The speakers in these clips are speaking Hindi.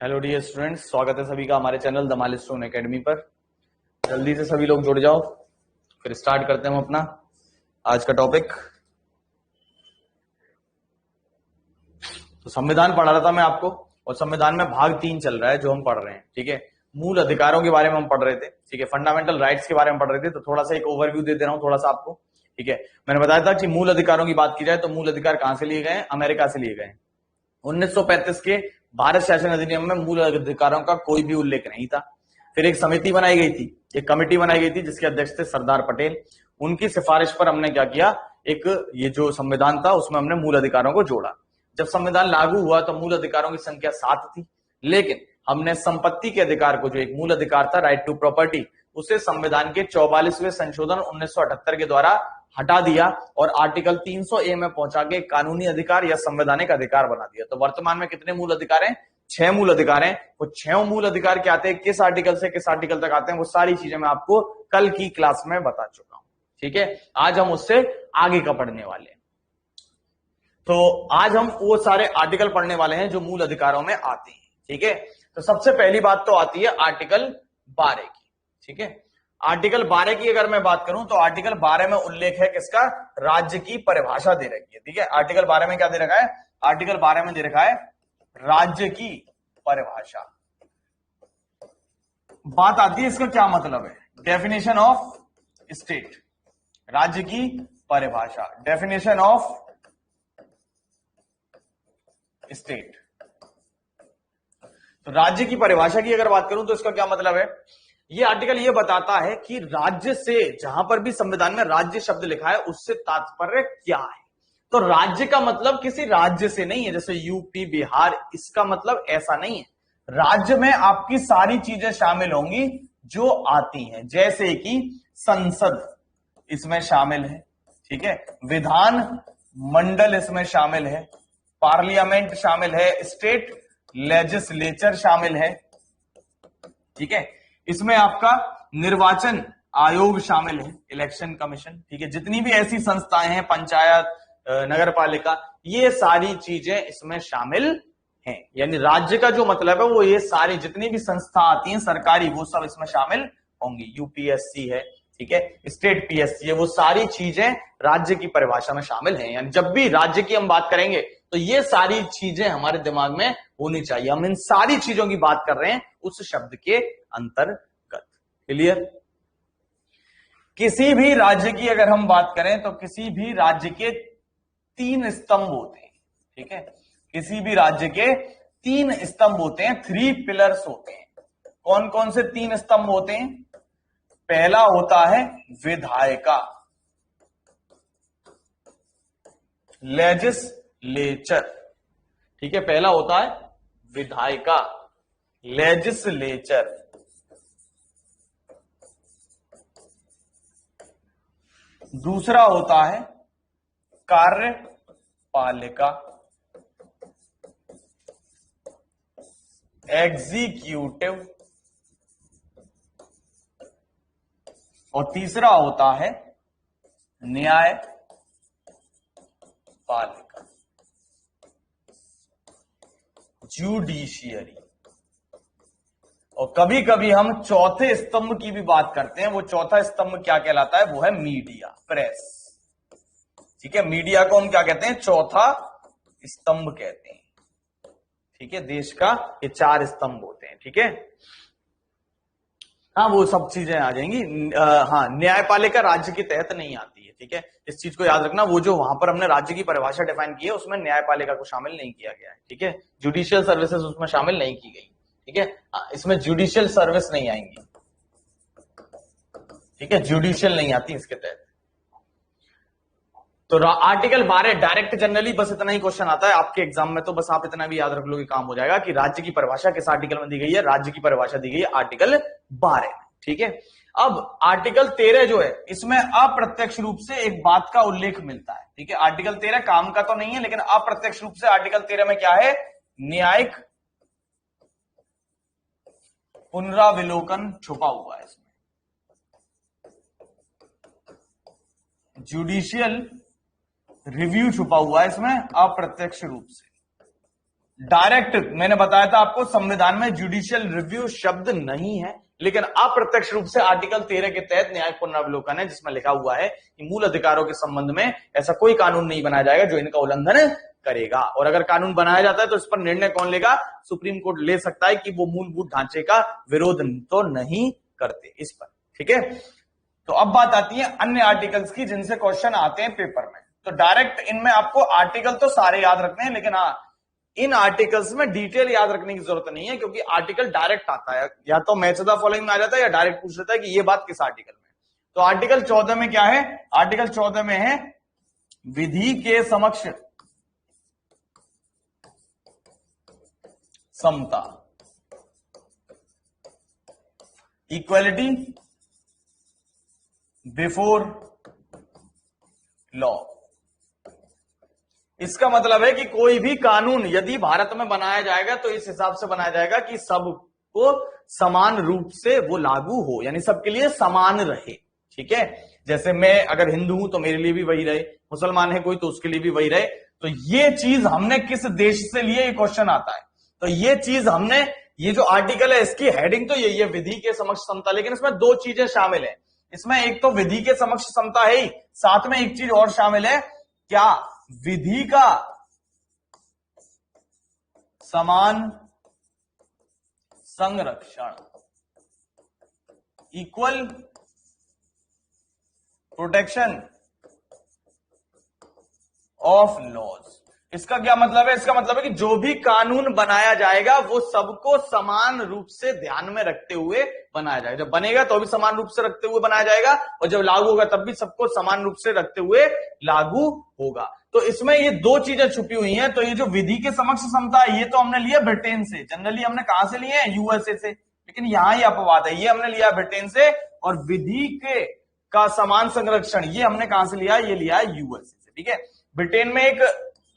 हेलो डियर स्टूडेंट्स, स्वागत है सभी का हमारे चैनल द माइलस्टोन एकेडमी पर। जल्दी से सभी लोग जुड़ जाओ, फिर स्टार्ट करते हैं हम अपना आज का टॉपिक। तो संविधान पढ़ा रहा था मैं आपको, और संविधान में भाग 3 चल रहा है जो हम पढ़ रहे हैं। ठीक है, मूल अधिकारों के बारे में हम पढ़ रहे थे। ठीक है, फंडामेंटल राइट्स के बारे में पढ़ रहे थे। तो थोड़ा सा एक ओवरव्यू दे दे रहा हूं थोड़ा सा आपको। ठीक है, मैंने बताया था कि मूल अधिकारों की बात की जाए तो मूल अधिकार कहां से लिए गए हैं? अमेरिका से लिए गए हैं। 1935 के भारत शासन अधिनियम में मूल अधिकारों का कोई भी उल्लेख नहीं था। फिर एक समिति बनाई गई थी, एक कमेटी बनाई गई थी जिसके अध्यक्ष थे सरदार पटेल। उनकी सिफारिश पर हमने क्या किया, एक ये जो संविधान था उसमें हमने मूल अधिकारों को जोड़ा। जब संविधान लागू हुआ तो मूल अधिकारों की संख्या 7 थी, लेकिन हमने संपत्ति के अधिकार को, जो एक मूल अधिकार था राइट टू प्रॉपर्टी, उसे संविधान के 44वें संशोधन 1978 के द्वारा हटा दिया और आर्टिकल 300A में पहुंचा के कानूनी अधिकार या संवैधानिक अधिकार बना दिया। तो वर्तमान में कितने मूल अधिकार हैं? 6 मूल अधिकार हैं। वो 6 मूल अधिकार क्या आते हैं, किस आर्टिकल से किस आर्टिकल तक आते हैं, वो सारी चीजें मैं आपको कल की क्लास में बता चुका हूं। ठीक है, आज हम उससे आगे का पढ़ने वाले हैं। तो आज हम वो सारे आर्टिकल पढ़ने वाले हैं जो मूल अधिकारों में आते हैं। ठीक है, तो सबसे पहली बात तो आती है आर्टिकल 12 की। ठीक है, आर्टिकल 12 की अगर मैं बात करूं तो आर्टिकल 12 में उल्लेख है किसका? राज्य की परिभाषा दे रखी है। ठीक है, आर्टिकल 12 में क्या दे रखा है? आर्टिकल 12 में दे रखा है राज्य की परिभाषा। बात आती है इसका क्या मतलब है, डेफिनेशन ऑफ स्टेट। राज्य की परिभाषा, डेफिनेशन ऑफ स्टेट। तो राज्य की परिभाषा की अगर बात करूं तो इसका क्या मतलब है? ये आर्टिकल ये बताता है कि राज्य से, जहां पर भी संविधान में राज्य शब्द लिखा है उससे तात्पर्य क्या है। तो राज्य का मतलब किसी राज्य से नहीं है, जैसे यूपी बिहार, इसका मतलब ऐसा नहीं है। राज्य में आपकी सारी चीजें शामिल होंगी जो आती हैं, जैसे कि संसद इसमें शामिल है। ठीक है, विधान मंडल इसमें शामिल है, पार्लियामेंट शामिल है, स्टेट लेजिस्लेचर शामिल है। ठीक है, इसमें आपका निर्वाचन आयोग शामिल है, इलेक्शन कमीशन। ठीक है, जितनी भी ऐसी संस्थाएं हैं, पंचायत, नगर पालिका, ये सारी चीजें इसमें शामिल हैं। यानी राज्य का जो मतलब है वो ये सारी जितनी भी संस्था आती हैं सरकारी, वो सब इसमें शामिल होंगी। यूपीएससी है, ठीक है, स्टेट पीएससी है, वो सारी चीजें राज्य की परिभाषा में शामिल हैं। यानी जब भी राज्य की हम बात करेंगे तो ये सारी चीजें हमारे दिमाग में होनी चाहिए। हम इन सारी चीजों की बात कर रहे हैं उस शब्द के अंतर्गत। क्लियर? किसी भी राज्य की अगर हम बात करें तो किसी भी राज्य के 3 स्तंभ होते हैं। ठीक है, किसी भी राज्य के 3 स्तंभ होते हैं, 3 पिलर्स होते हैं। कौन कौन से 3 स्तंभ होते हैं? पहला होता है विधायिका, लेजिस्लेचर। ठीक है, पहला होता है विधायिका, लेजिस्लेचर। दूसरा होता है कार्यपालिका, एग्जीक्यूटिव। और तीसरा होता है न्यायपालिका, जुडिशियरी। और कभी कभी हम चौथे स्तंभ की भी बात करते हैं। वो चौथा स्तंभ क्या कहलाता है? वो है मीडिया, प्रेस। ठीक है, मीडिया को हम क्या कहते हैं? चौथा स्तंभ कहते हैं। ठीक है, देश का ये 4 स्तंभ होते हैं। ठीक है, हाँ वो सब चीजें आ जाएंगी। हाँ, न्यायपालिका राज्य के तहत नहीं आती है। ठीक है, इस चीज को याद रखना। वो जो वहां पर हमने राज्य की परिभाषा डिफाइन की है उसमें न्यायपालिका को शामिल नहीं किया गया है। ठीक है, जुडिशियल सर्विसेज उसमें शामिल नहीं की गई। ठीक है, इसमें जुडिशियल सर्विस नहीं आएंगी। ठीक है, जुडिशियल नहीं आती इसके तहत। तो आर्टिकल 12 डायरेक्ट जनरली बस इतना ही क्वेश्चन आता है आपके एग्जाम में। तो बस आप इतना भी याद रख लो कि काम हो जाएगा कि राज्य की परिभाषा किस आर्टिकल में दी गई है। राज्य की परिभाषा दी गई है आर्टिकल 12 में। ठीक है, अब आर्टिकल 13 जो है इसमें अप्रत्यक्ष रूप से एक बात का उल्लेख मिलता है। ठीक है, आर्टिकल 13 काम का तो नहीं है, लेकिन अप्रत्यक्ष रूप से आर्टिकल 13 में क्या है? न्यायिक पुनराविलोकन छुपा हुआ है इसमें, जुडिशियल रिव्यू छुपा हुआ है इसमें अप्रत्यक्ष रूप से। डायरेक्ट मैंने बताया था आपको संविधान में जुडिशियल रिव्यू शब्द नहीं है, लेकिन अप्रत्यक्ष रूप से आर्टिकल 13 के तहत न्यायिक पुनरावलोकन है, जिसमें लिखा हुआ है कि मूल अधिकारों के संबंध में ऐसा कोई कानून नहीं बनाया जाएगा जो इनका उल्लंघन करेगा। और अगर कानून बनाया जाता है तो इस पर निर्णय कौन लेगा? सुप्रीम कोर्ट ले सकता है कि वो मूलभूत ढांचे का विरोध तो नहीं करते इस पर। ठीक है, तो अब बात आती है अन्य आर्टिकल्स की जिनसे क्वेश्चन आते हैं पेपर में। तो डायरेक्ट इनमें आपको आर्टिकल तो सारे याद रखने हैं, लेकिन हाँ इन आर्टिकल्स में डिटेल याद रखने की जरूरत नहीं है, क्योंकि आर्टिकल डायरेक्ट आता है, या तो मैच द फॉलोइंग में आ जाता है या डायरेक्ट पूछ लेता है कि ये बात किस आर्टिकल में। तो आर्टिकल 14 में क्या है? आर्टिकल 14 में है विधि के समक्ष समता, इक्वलिटी बिफोर लॉ। इसका मतलब है कि कोई भी कानून यदि भारत में बनाया जाएगा तो इस हिसाब से बनाया जाएगा कि सबको समान रूप से वो लागू हो, यानी सबके लिए समान रहे। ठीक है, जैसे मैं अगर हिंदू हूं तो मेरे लिए भी वही रहे, मुसलमान है कोई तो उसके लिए भी वही रहे। तो ये चीज हमने किस देश से लिए, ये क्वेश्चन आता है। तो ये चीज हमने, ये जो आर्टिकल है इसकी हेडिंग तो यही है, विधि के समक्ष समता, लेकिन इसमें दो चीजें शामिल है। इसमें एक तो विधि के समक्ष समता है ही, साथ में एक चीज और शामिल है, क्या? विधि का समान संरक्षण, इक्वल प्रोटेक्शन ऑफ लॉज। इसका क्या मतलब है? इसका मतलब है कि जो भी कानून बनाया जाएगा वो सबको समान रूप से ध्यान में रखते हुए बनाया जाएगा। जब बनेगा तो भी समान रूप से रखते हुए बनाया जाएगा, और जब लागू होगा तब भी सबको समान रूप से रखते हुए लागू होगा। तो इसमें ये दो चीजें छुपी हुई हैं। तो ये जो विधि के समक्ष समता है ये तो हमने लिया ब्रिटेन से, जनरली हमने कहां से लिए हैं? यूएसए से, लेकिन यहां ही अपवाद है, ये हमने लिया ब्रिटेन से। और विधि के का समान संरक्षण ये हमने कहां से लिया? ये लिया है यूएसए से। ठीक है, ब्रिटेन में एक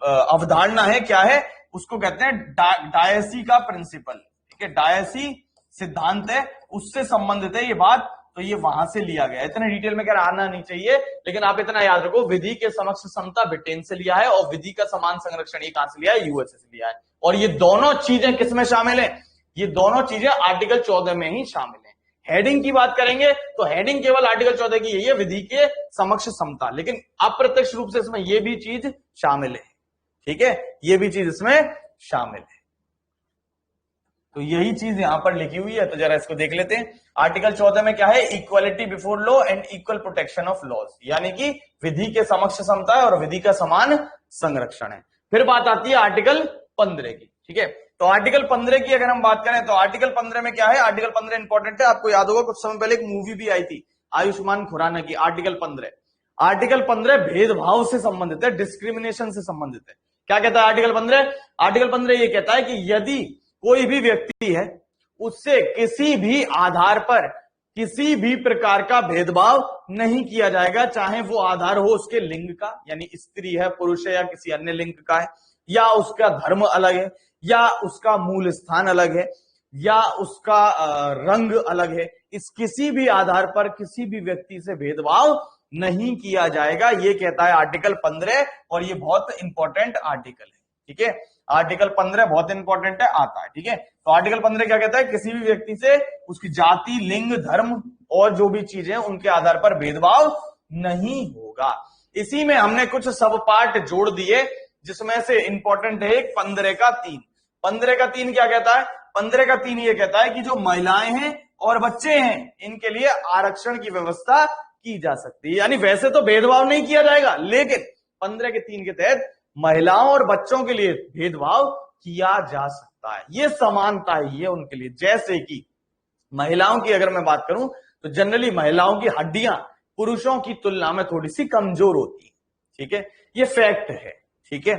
अवधारणा है, क्या है? उसको कहते हैं डायसी का प्रिंसिपल। ठीक है, डायसी सिद्धांत है, उससे संबंधित है ये बात। तो ये वहां से लिया गया, इतने डिटेल में क्या आना नहीं चाहिए, लेकिन आप इतना याद रखो, विधि के समक्ष समता ब्रिटेन से लिया है और विधि का समान संरक्षण ये कहां से लिया है? यूएसए से लिया है। और ये दोनों चीजें किसमें शामिल है? ये दोनों चीजें आर्टिकल 14 में ही शामिल है। हेडिंग की बात करेंगे तो हेडिंग केवल आर्टिकल 14 की यही है, विधि के समक्ष समता, लेकिन अप्रत्यक्ष रूप से इसमें यह भी चीज शामिल है। ठीक है, ये भी चीज इसमें शामिल है। तो यही चीज यहां पर लिखी हुई है, तो जरा इसको देख लेते हैं। आर्टिकल 14 में क्या है? Equality before law and equal protection of laws, यानी कि विधि के समक्ष समता है और विधि का समान संरक्षण है। फिर बात आती है आर्टिकल 15 की। ठीक है, तो आर्टिकल 15 की अगर हम बात करें तो आर्टिकल 15 में क्या है? आर्टिकल 15 इंपॉर्टेंट है, आपको याद होगा कुछ समय पहले एक मूवी भी आई थी आयुष्मान खुराना की, आर्टिकल 15। आर्टिकल 15 भेदभाव से संबंधित है, डिस्क्रिमिनेशन से संबंधित है। क्या कहता है आर्टिकल 15? आर्टिकल 15 ये कहता है कि यदि कोई भी व्यक्ति है उससे किसी भी आधार पर किसी भी प्रकार का भेदभाव नहीं किया जाएगा, चाहे वो आधार हो उसके लिंग का, यानी स्त्री है, पुरुष है, या किसी अन्य लिंग का है, या उसका धर्म अलग है, या उसका मूल स्थान अलग है, या उसका रंग अलग है। इस किसी भी आधार पर किसी भी व्यक्ति से भेदभाव नहीं किया जाएगा, ये कहता है आर्टिकल 15, और ये बहुत इंपॉर्टेंट आर्टिकल है। ठीक है, आर्टिकल 15 बहुत इंपॉर्टेंट है, आता है। ठीक है, तो आर्टिकल 15 क्या कहता है? किसी भी व्यक्ति से उसकी जाति, लिंग, धर्म और जो भी चीजें उनके आधार पर भेदभाव नहीं होगा। इसी में हमने कुछ सब पार्ट जोड़ दिए, जिसमें से इंपॉर्टेंट है एक 15 का 3। 15 का 3 क्या कहता है? 15 का 3 ये कहता है कि जो महिलाएं हैं और बच्चे हैं इनके लिए आरक्षण की व्यवस्था की जा सकती है, यानी वैसे तो भेदभाव नहीं किया जाएगा, लेकिन 15 के 3 के तहत महिलाओं और बच्चों के लिए भेदभाव किया जा सकता है। ये समानता है ये उनके लिए। जैसे कि महिलाओं की अगर मैं बात करूं तो जनरली महिलाओं की हड्डियां पुरुषों की तुलना में थोड़ी सी कमजोर होती है। ठीक है, ये फैक्ट है। ठीक है,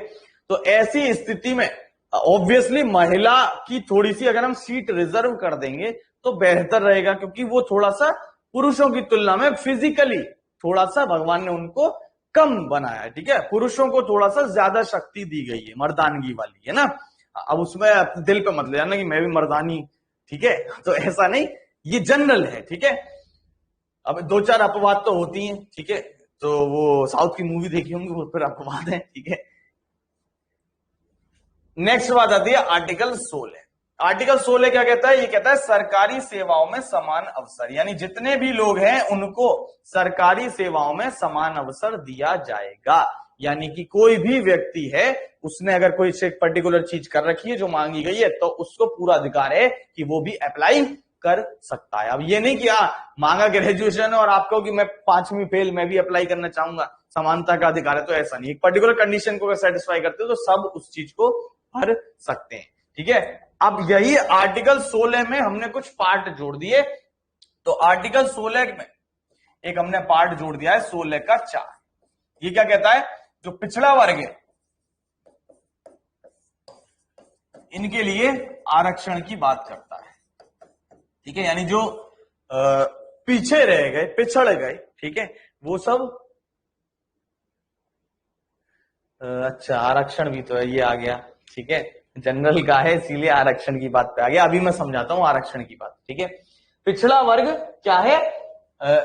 तो ऐसी स्थिति में ऑब्वियसली महिला की थोड़ी सी अगर हम सीट रिजर्व कर देंगे तो बेहतर रहेगा, क्योंकि वो थोड़ा सा पुरुषों की तुलना में फिजिकली थोड़ा सा भगवान ने उनको कम बनाया है। ठीक है, पुरुषों को थोड़ा सा ज्यादा शक्ति दी गई है, मर्दानगी वाली, है ना। अब उसमें दिल पे मत ले जाना कि मैं भी मर्दानी, ठीक है, तो ऐसा नहीं, ये जनरल है। ठीक है, अब 2-4 अपवाद तो होती हैं। ठीक है, तो वो साउथ की मूवी देखी होंगी, वो फिर अपवाद है। ठीक है, नेक्स्ट बात आती है आर्टिकल 16। आर्टिकल 16 क्या कहता है? ये कहता है सरकारी सेवाओं में समान अवसर, यानी जितने भी लोग हैं उनको सरकारी सेवाओं में समान अवसर दिया जाएगा। यानी कि कोई भी व्यक्ति है, उसने अगर कोई एक पर्टिकुलर चीज कर रखी है जो मांगी गई है, तो उसको पूरा अधिकार है कि वो भी अप्लाई कर सकता है। अब ये नहीं कि मांगा ग्रेजुएशन और आपको कि मैं 5वीं फेल, मैं भी अप्लाई करना चाहूंगा, समानता का अधिकार है, तो ऐसा नहीं। एक पर्टिकुलर कंडीशन को अगर सेटिस्फाई करते हो तो सब उस चीज को भर सकते हैं। ठीक है, अब यही आर्टिकल 16 में हमने कुछ पार्ट जोड़ दिए। तो आर्टिकल 16 में एक हमने पार्ट जोड़ दिया है 16 का 4। ये क्या कहता है? जो पिछड़ा वर्ग है इनके लिए आरक्षण की बात करता है। ठीक है, यानी जो पीछे रह गए, पिछड़ गए, ठीक है, वो सब अच्छा आरक्षण भी तो है, ये आ गया। ठीक है, जनरल का है इसीलिए आरक्षण की बात पे आ गया। अभी मैं समझाता हूं आरक्षण की बात। ठीक है, पिछड़ा वर्ग क्या है?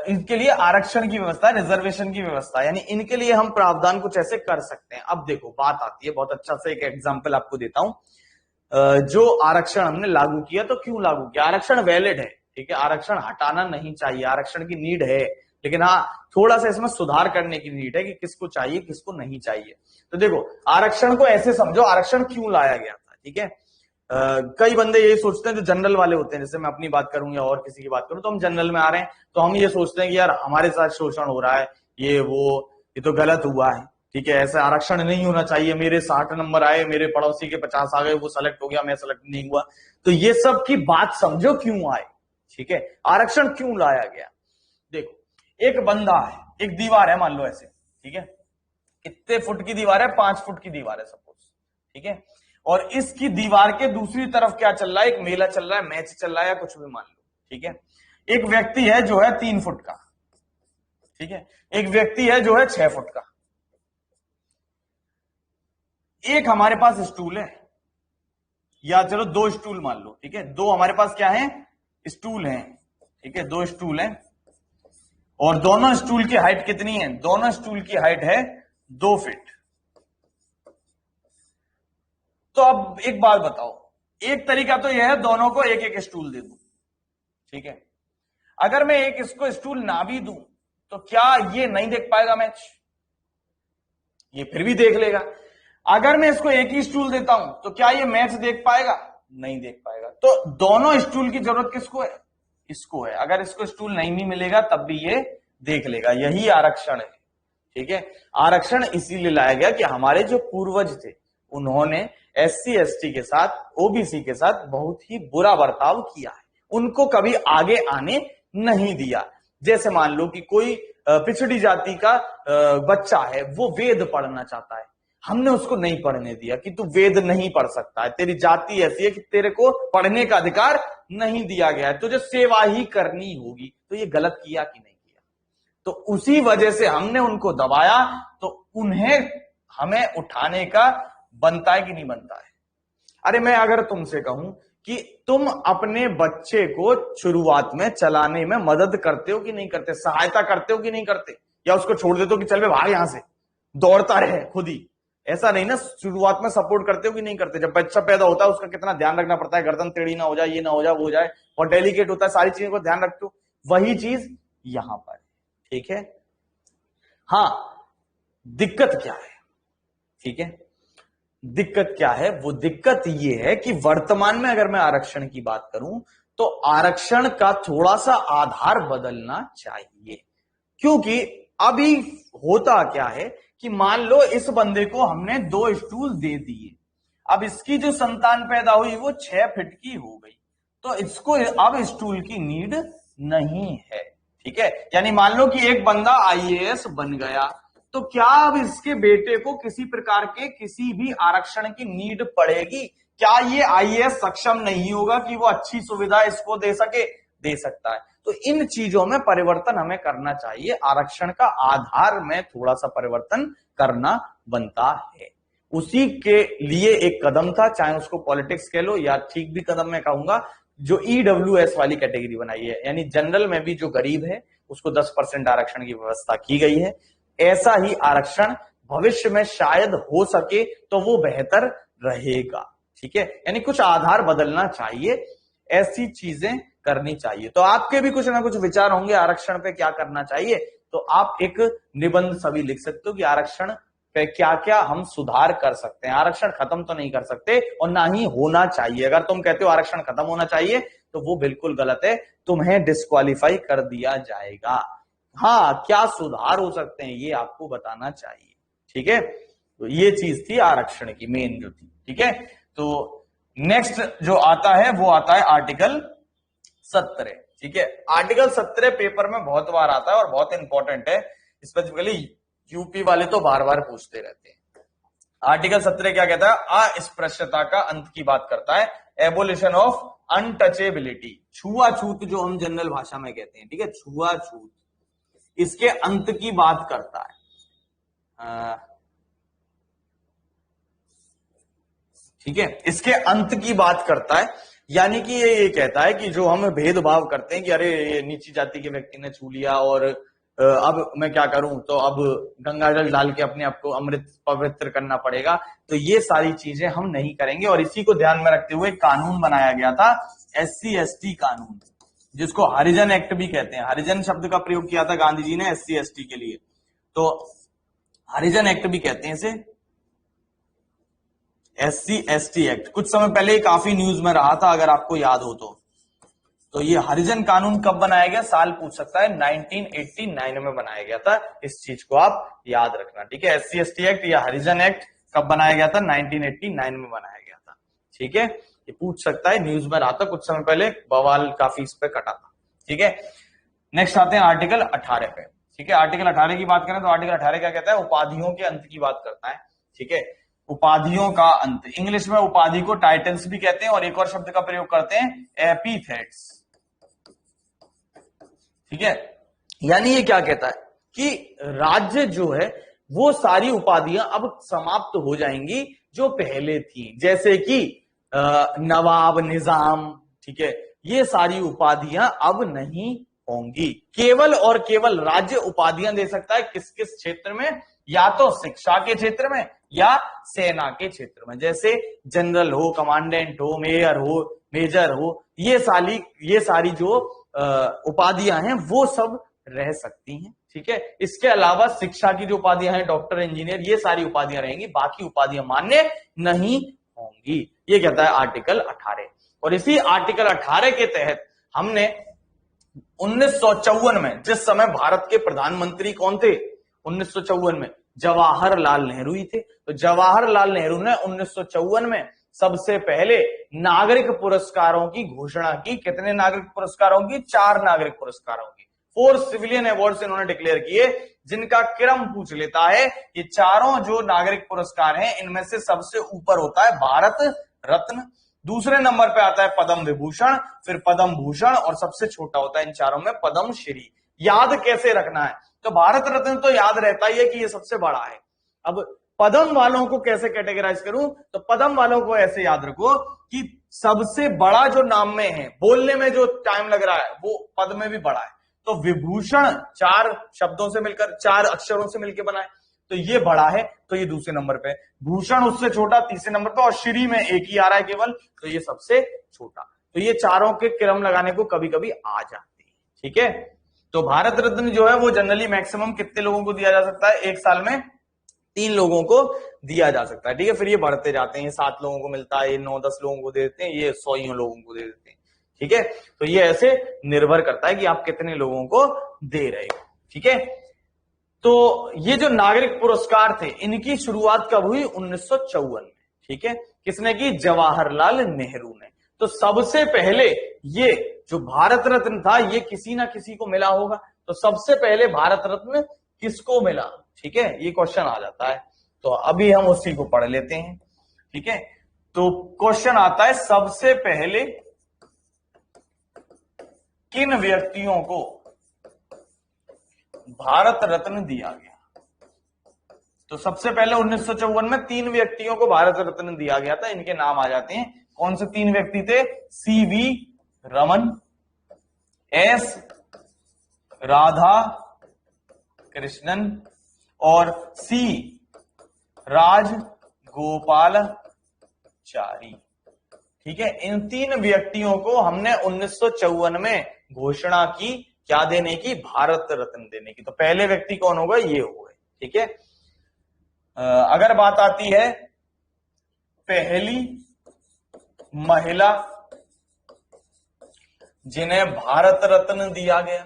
इनके लिए आरक्षण की व्यवस्था, रिजर्वेशन की व्यवस्था, यानी इनके लिए हम प्रावधान कुछ ऐसे कर सकते हैं। अब देखो बात आती है, बहुत अच्छा से एक एग्जांपल आपको देता हूं। जो आरक्षण हमने लागू किया, तो क्यों लागू किया? आरक्षण वैलिड है, ठीक है, आरक्षण हटाना नहीं चाहिए, आरक्षण की नीड है, लेकिन हाँ थोड़ा सा इसमें सुधार करने की नीड है कि किसको चाहिए किसको नहीं चाहिए। तो देखो आरक्षण को ऐसे समझो, आरक्षण क्यों लाया गया था। ठीक है, कई बंदे यही सोचते हैं, जो जनरल वाले होते हैं, जैसे मैं अपनी बात करूं या और किसी की बात करूं, तो हम जनरल में आ रहे हैं तो हम ये सोचते हैं कि यार हमारे साथ शोषण हो रहा है, ये ये तो गलत हुआ है। ठीक है, ऐसे आरक्षण नहीं होना चाहिए, मेरे 60 नंबर आए, मेरे पड़ोसी के 50 आ गए, वो सेलेक्ट हो गया, मैं सेलेक्ट नहीं हुआ। तो ये सब की बात समझो क्यों आए। ठीक है, आरक्षण क्यों लाया गया? देखो एक बंदा है, एक दीवार है, मान लो ऐसे, ठीक है, कितने फुट की दीवार है? 5 फुट की दीवार है सपोज। ठीक है, और इसकी दीवार के दूसरी तरफ क्या चल रहा है? एक मेला चल रहा है, मैच चल रहा है, या कुछ भी मान लो। ठीक है, एक व्यक्ति है जो है 3 फुट का, ठीक है, एक व्यक्ति है जो है 6 फुट का। एक हमारे पास स्टूल है, या चलो 2 स्टूल मान लो। ठीक है, 2 हमारे पास क्या है? स्टूल है। ठीक है, 2 स्टूल है, और दोनों स्टूल की हाइट कितनी है? दोनों स्टूल की हाइट है 2 फीट। तो अब एक बात बताओ, एक तरीका तो यह है दोनों को एक एक स्टूल दे दूं। ठीक है, अगर मैं एक इसको स्टूल ना भी दूं तो क्या ये नहीं देख पाएगा मैच? ये फिर भी देख लेगा। अगर मैं इसको एक ही स्टूल देता हूं तो क्या ये मैच देख पाएगा? नहीं देख पाएगा। तो दोनों स्टूल की जरूरत किसको है? इसको है। अगर इसको स्टूल नहीं भी मिलेगा तब भी ये देख लेगा। यही आरक्षण है। ठीक है, आरक्षण इसीलिए लाया गया कि हमारे जो पूर्वज थे उन्होंने SC ST के साथ, OBC के साथ बहुत ही बुरा बर्ताव किया है, उनको कभी आगे आने नहीं दिया। जैसे मान लो कि कोई पिछड़ी जाति का बच्चा है, वो वेद पढ़ना चाहता है, हमने उसको नहीं पढ़ने दिया कि तू वेद नहीं पढ़ सकता है, तेरी जाति ऐसी है कि तेरे को पढ़ने का अधिकार नहीं दिया गया है, तुझे सेवा ही करनी होगी। तो ये गलत किया कि नहीं किया? तो उसी वजह से हमने उनको दबाया, तो उन्हें हमें उठाने का बनता है कि नहीं बनता है? अरे मैं अगर तुमसे कहूं कि तुम अपने बच्चे को शुरुआत में चलाने में मदद करते हो कि नहीं करते, सहायता करते हो कि नहीं करते, या उसको छोड़ देते हो कि चल बे भाग यहां से, दौड़ता रहे खुद ही? ऐसा नहीं ना, शुरुआत में सपोर्ट करते हो कि नहीं करते? जब बच्चा पैदा होता है उसका कितना ध्यान रखना पड़ता है, गर्दन टेढ़ी ना हो जाए, ये ना हो जाए, वो हो जाए, और डेलिकेट होता है, सारी चीजों को ध्यान रखते हो। वही चीज यहां पर। ठीक है, हाँ दिक्कत क्या है? ठीक है, दिक्कत क्या है? वो दिक्कत ये है कि वर्तमान में अगर मैं आरक्षण की बात करूं तो आरक्षण का थोड़ा सा आधार बदलना चाहिए। क्योंकि अभी होता क्या है कि मान लो इस बंदे को हमने 2 स्टूल दे दिए, अब इसकी जो संतान पैदा हुई वो 6 फीट की हो गई, तो इसको अब स्टूल की नीड नहीं है। ठीक है, यानी मान लो कि एक बंदा IAS बन गया, तो क्या अब इसके बेटे को किसी प्रकार के किसी भी आरक्षण की नीड पड़ेगी? क्या ये IAS सक्षम नहीं होगा कि वो अच्छी सुविधा इसको दे सके? दे सकता है। तो इन चीजों में परिवर्तन हमें करना चाहिए, आरक्षण का आधार में थोड़ा सा परिवर्तन करना बनता है। उसी के लिए एक कदम था, चाहे उसको पॉलिटिक्स कह लो या ठीक भी कदम मैं कहूंगा, जो EWS वाली कैटेगरी बनाई है, यानी जनरल में भी जो गरीब है उसको 10% आरक्षण की व्यवस्था की गई है। ऐसा ही आरक्षण भविष्य में शायद हो सके तो वो बेहतर रहेगा। ठीक है, यानी कुछ आधार बदलना चाहिए, ऐसी चीजें करनी चाहिए। तो आपके भी कुछ ना कुछ विचार होंगे आरक्षण पे क्या करना चाहिए, तो आप एक निबंध सभी लिख सकते हो कि आरक्षण पे क्या क्या हम सुधार कर सकते हैं। आरक्षण खत्म तो नहीं कर सकते और ना ही होना चाहिए। अगर तुम कहते हो आरक्षण खत्म होना चाहिए तो वो बिल्कुल गलत है, तुम्हें डिस्क्वालीफाई कर दिया जाएगा। हाँ, क्या सुधार हो सकते हैं ये आपको बताना चाहिए। ठीक है, तो ये चीज थी आरक्षण की मेन जो थी। ठीक है, तो नेक्स्ट जो आता है वो आता है आर्टिकल 17। ठीक है, आर्टिकल 17 पेपर में बहुत बार आता है और बहुत इंपॉर्टेंट है, स्पेसिफिकली यूपी वाले तो बार बार पूछते रहते हैं। आर्टिकल 17 क्या कहता है? अस्पृश्यता का अंत की बात करता है, एबोलिशन ऑफ अनटचेबिलिटी, छुआछूत जो हम जनरल भाषा में कहते हैं। ठीक है, छुआछूत, इसके अंत की बात करता है। ठीक है, इसके अंत की बात करता है, यानी कि ये कहता है कि जो हम भेदभाव करते हैं कि अरे ये नीची जाति के व्यक्ति ने छू लिया और अब मैं क्या करूं, तो अब गंगाजल डाल के अपने आप को अमृत पवित्र करना पड़ेगा, तो ये सारी चीजें हम नहीं करेंगे। और इसी को ध्यान में रखते हुए कानून बनाया गया था, SC/ST कानून, जिसको हरिजन एक्ट भी कहते हैं। हरिजन शब्द का प्रयोग किया था गांधी जी ने SC/ST के लिए, तो हरिजन एक्ट भी कहते हैं इसे, SC/ST एक्ट। कुछ समय पहले काफी न्यूज में रहा था, अगर आपको याद हो तो ये हरिजन कानून कब बनाया गया, साल पूछ सकता है, 1989 में बनाया गया था। इस चीज को आप याद रखना। ठीक है, SC/ST एक्ट या हरिजन एक्ट कब बनाया गया था? 1989 में बनाया गया था। ठीक है, ये पूछ सकता है, न्यूज में रहा था कुछ समय पहले, बवाल काफी इस पे कटा था। ठीक है, नेक्स्ट आते हैं आर्टिकल 18 पे। ठीक है, आर्टिकल 18 की बात करें तो आर्टिकल 18 क्या कहता है? उपाधियों के अंत की बात करता है। ठीक है, उपाधियों का अंत, इंग्लिश में उपाधि को टाइटल्स भी कहते हैं और एक और शब्द का प्रयोग करते हैं, एपीथेट्स। ठीक है, यानी ये क्या कहता है कि राज्य जो है वो सारी उपाधियां अब समाप्त हो जाएंगी जो पहले थी, जैसे कि नवाब, निजाम। ठीक है, ये सारी उपाधियां अब नहीं होंगी। केवल और केवल राज्य उपाधियां दे सकता है, किस किस क्षेत्र में? या तो शिक्षा के क्षेत्र में या सेना के क्षेत्र में, जैसे जनरल हो, कमांडेंट हो, मेयर हो, मेजर हो, ये सारी जो उपाधियां हैं वो सब रह सकती हैं। ठीक है, इसके अलावा शिक्षा की जो उपाधियां हैं, डॉक्टर, इंजीनियर, ये सारी उपाधियां रहेंगी, बाकी उपाधियां मान्य नहीं होंगी। ये कहता है आर्टिकल 18। और इसी आर्टिकल 18 के तहत हमने 1954 में, जिस समय भारत के प्रधानमंत्री कौन थे 1954 में? जवाहरलाल नेहरू ही थे। तो जवाहरलाल नेहरू ने 1954 में सबसे पहले नागरिक पुरस्कारों की घोषणा की। कितने नागरिक पुरस्कारों की? 4 नागरिक पुरस्कारों की। 4 सिविलियन अवार्ड्स इन्होंने डिक्लेयर किए, जिनका क्रम पूछ लेता है। ये चारों जो नागरिक पुरस्कार हैं, इनमें से सबसे ऊपर होता है भारत रत्न, दूसरे नंबर पे आता है पद्म विभूषण, फिर पद्म भूषण, और सबसे छोटा होता है इन चारों में पद्म श्री। याद कैसे रखना है? तो भारत रत्न तो याद रहता ही है कि ये सबसे बड़ा है। अब पद्म वालों को कैसे कैटेगराइज करूं? तो पद्म वालों को ऐसे याद रखो कि सबसे बड़ा जो नाम में है, बोलने में जो टाइम लग रहा है, वो पद में भी बड़ा है। तो विभूषण 4 शब्दों से मिलकर, 4 अक्षरों से मिलकर बना है, तो ये बड़ा है, तो ये दूसरे नंबर पे। भूषण उससे छोटा तीसरे नंबर पे, और श्री में एक ही आ रहा है केवल, तो ये सबसे छोटा। तो ये चारों के क्रम लगाने को कभी कभी आ जाते हैं। ठीक है, तो भारत रत्न जो है वो जनरली मैक्सिमम कितने लोगों को दिया जा सकता है? एक साल में 3 लोगों को दिया जा सकता है। ठीक है, फिर ये बढ़ते जाते हैं, 7 लोगों को मिलता है, 9-10 लोगों को दे देते हैं, ये 100 लोगों को दे देते हैं। ठीक है, तो ये ऐसे निर्भर करता है कि आप कितने लोगों को दे रहे हो। ठीक है, तो ये जो नागरिक पुरस्कार थे, इनकी शुरुआत कब हुई? 1954 में। ठीक है, किसने की? जवाहरलाल नेहरू ने। तो सबसे पहले ये जो भारत रत्न था, ये किसी ना किसी को मिला होगा। तो सबसे पहले भारत रत्न किसको मिला? ठीक है, ये क्वेश्चन आ जाता है, तो अभी हम उसी को पढ़ लेते हैं। ठीक है, तो क्वेश्चन आता है, सबसे पहले किन व्यक्तियों को भारत रत्न दिया गया? तो सबसे पहले 1954 में 3 व्यक्तियों को भारत रत्न दिया गया था। इनके नाम आ जाते हैं। कौन से 3 व्यक्ति थे? CV रमन, S राधा कृष्णन और C राजगोपाल कर्मचारी। ठीक है, इन 3 व्यक्तियों को हमने 1954 में घोषणा की क्या देने की, भारत रत्न देने की। तो पहले व्यक्ति कौन होगा, ये हुए। ठीक है, अगर बात आती है पहली महिला जिन्हें भारत रत्न दिया गया,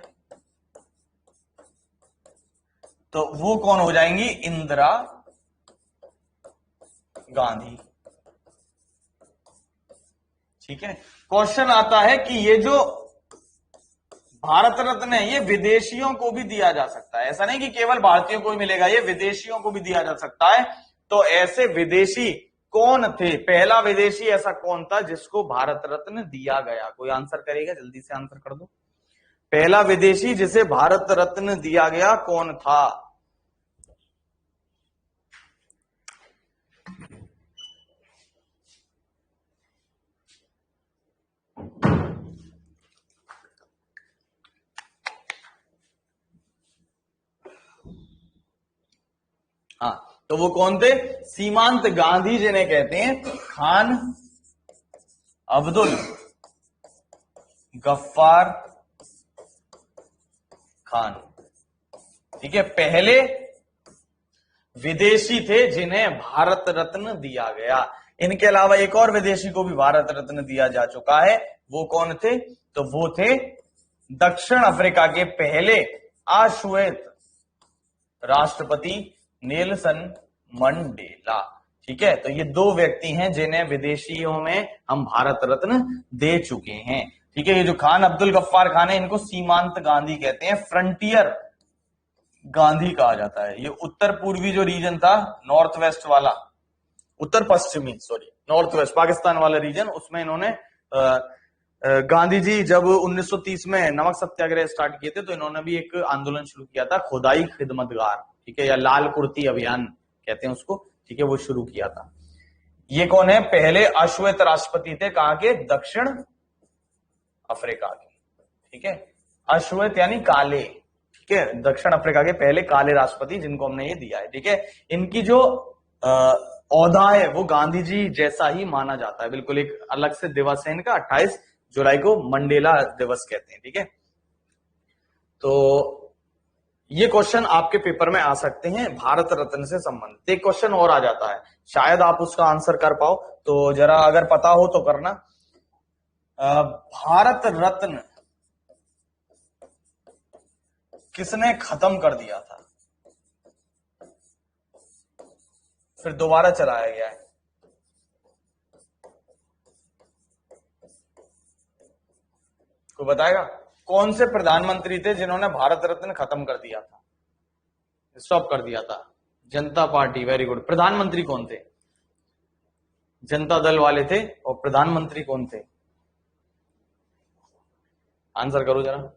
तो वो कौन हो जाएंगी, इंदिरा गांधी। ठीक है, क्वेश्चन आता है कि ये जो भारत रत्न है ये विदेशियों को भी दिया जा सकता है, ऐसा नहीं कि केवल भारतीयों को ही मिलेगा, ये विदेशियों को भी दिया जा सकता है। तो ऐसे विदेशी कौन थे, पहला विदेशी ऐसा कौन था जिसको भारत रत्न दिया गया, कोई आंसर करेगा, जल्दी से आंसर कर दो। पहला विदेशी जिसे भारत रत्न दिया गया कौन था? हाँ, तो वो कौन थे, सीमांत गांधी जिन्हें कहते हैं खान अब्दुल गफ्फार खान। ठीक है, पहले विदेशी थे जिन्हें भारत रत्न दिया गया। इनके अलावा एक और विदेशी को भी भारत रत्न दिया जा चुका है, वो कौन थे, तो वो थे दक्षिण अफ्रीका के पहले अश्वेत राष्ट्रपति नेल्सन मंडेला। ठीक है, तो ये 2 व्यक्ति हैं जिन्हें विदेशियों में हम भारत रत्न दे चुके हैं। ठीक है, ये जो खान अब्दुल गफ्फार खान है इनको सीमांत गांधी कहते हैं, फ्रंटियर गांधी कहा जाता है। ये उत्तर पूर्वी जो रीजन था, नॉर्थ वेस्ट वाला, उत्तर पश्चिमी सॉरी नॉर्थ वेस्ट पाकिस्तान वाला रीजन, उसमें इन्होंने गांधी जी जब 1930 में नमक सत्याग्रह स्टार्ट किए थे तो इन्होंने भी एक आंदोलन शुरू किया था, खुदाई खिदमतगार। ठीक है, या लाल कुर्ती अभियान कहते हैं उसको। ठीक है, वो शुरू किया था। ये कौन है, पहले अश्वेत राष्ट्रपति थे, कहां के, दक्षिण अफ्रीका के। ठीक है, अश्वेत यानी काले। ठीक है, दक्षिण अफ्रीका के पहले काले राष्ट्रपति जिनको हमने ये दिया है। ठीक है, इनकी जो औहदा है वो गांधी जी जैसा ही माना जाता है, बिल्कुल एक अलग से दिवस है इनका, 28 जुलाई को मंडेला दिवस कहते हैं। ठीक है, तो ये क्वेश्चन आपके पेपर में आ सकते हैं भारत रत्न से संबंधित। एक क्वेश्चन और आ जाता है, शायद आप उसका आंसर कर पाओ, तो जरा अगर पता हो तो करना। भारत रत्न किसने खत्म कर दिया था, फिर दोबारा चलाया गया है? कोई बताएगा कौन से प्रधानमंत्री थे जिन्होंने भारत रत्न खत्म कर दिया था, स्टॉप कर दिया था? जनता पार्टी, वेरी गुड। प्रधानमंत्री कौन थे? जनता दल वाले थे। और प्रधानमंत्री कौन थे, आंसर करो जरा।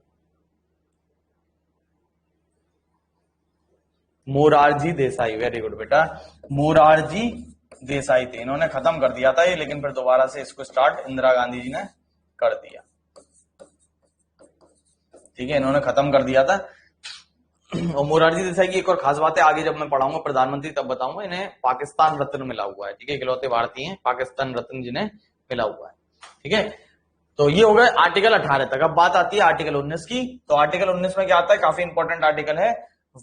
मोरारजी देसाई, वेरी गुड बेटा, मोरारजी देसाई थे, इन्होंने खत्म कर दिया था ये, लेकिन फिर दोबारा से इसको स्टार्ट इंदिरा गांधी जी ने कर दिया। ठीक है, इन्होंने खत्म कर दिया था। और मोरारजी देसाई की एक और खास बात है, आगे जब मैं पढ़ाऊंगा प्रधानमंत्री तब बताऊंगा, इन्हें पाकिस्तान रत्न मिला हुआ है। ठीक है, इकलौते भारतीय हैं पाकिस्तान रत्न जिन्हें मिला हुआ है। ठीक है, तो ये हो गए आर्टिकल 18 तक। अब बात आती है आर्टिकल 19 की। तो आर्टिकल 19 में क्या आता है, काफी इंपॉर्टेंट आर्टिकल है,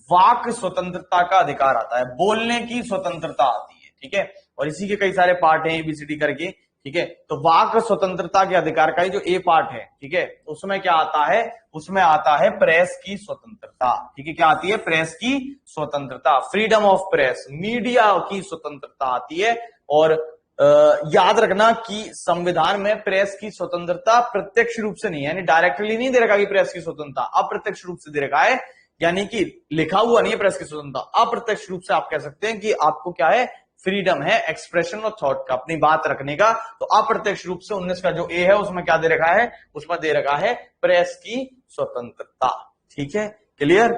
वाक स्वतंत्रता का अधिकार आता है, बोलने की स्वतंत्रता आती है। ठीक है, और इसी के कई सारे पार्ट हैं एबीसीडी करके। ठीक है, तो वाक स्वतंत्रता के अधिकार का ही जो ए पार्ट है, ठीक है, उसमें क्या आता है, उसमें आता है प्रेस की स्वतंत्रता। ठीक है, क्या आती है, प्रेस की स्वतंत्रता, फ्रीडम ऑफ प्रेस, मीडिया की स्वतंत्रता आती है। और याद रखना कि संविधान में प्रेस की स्वतंत्रता प्रत्यक्ष रूप से नहीं है, यानी डायरेक्टली नहीं दे रखा कि प्रेस की स्वतंत्रता, अप्रत्यक्ष रूप से दे रखा है, यानी कि लिखा हुआ नहीं है प्रेस की स्वतंत्रता, अप्रत्यक्ष रूप से आप कह सकते हैं कि आपको क्या है, फ्रीडम है एक्सप्रेशन ऑफ थॉट का, अपनी बात रखने का। तो अप्रत्यक्ष रूप से 19 का जो ए है उसमें क्या दे रखा है, उसमें दे रखा है प्रेस की स्वतंत्रता। ठीक है, क्लियर।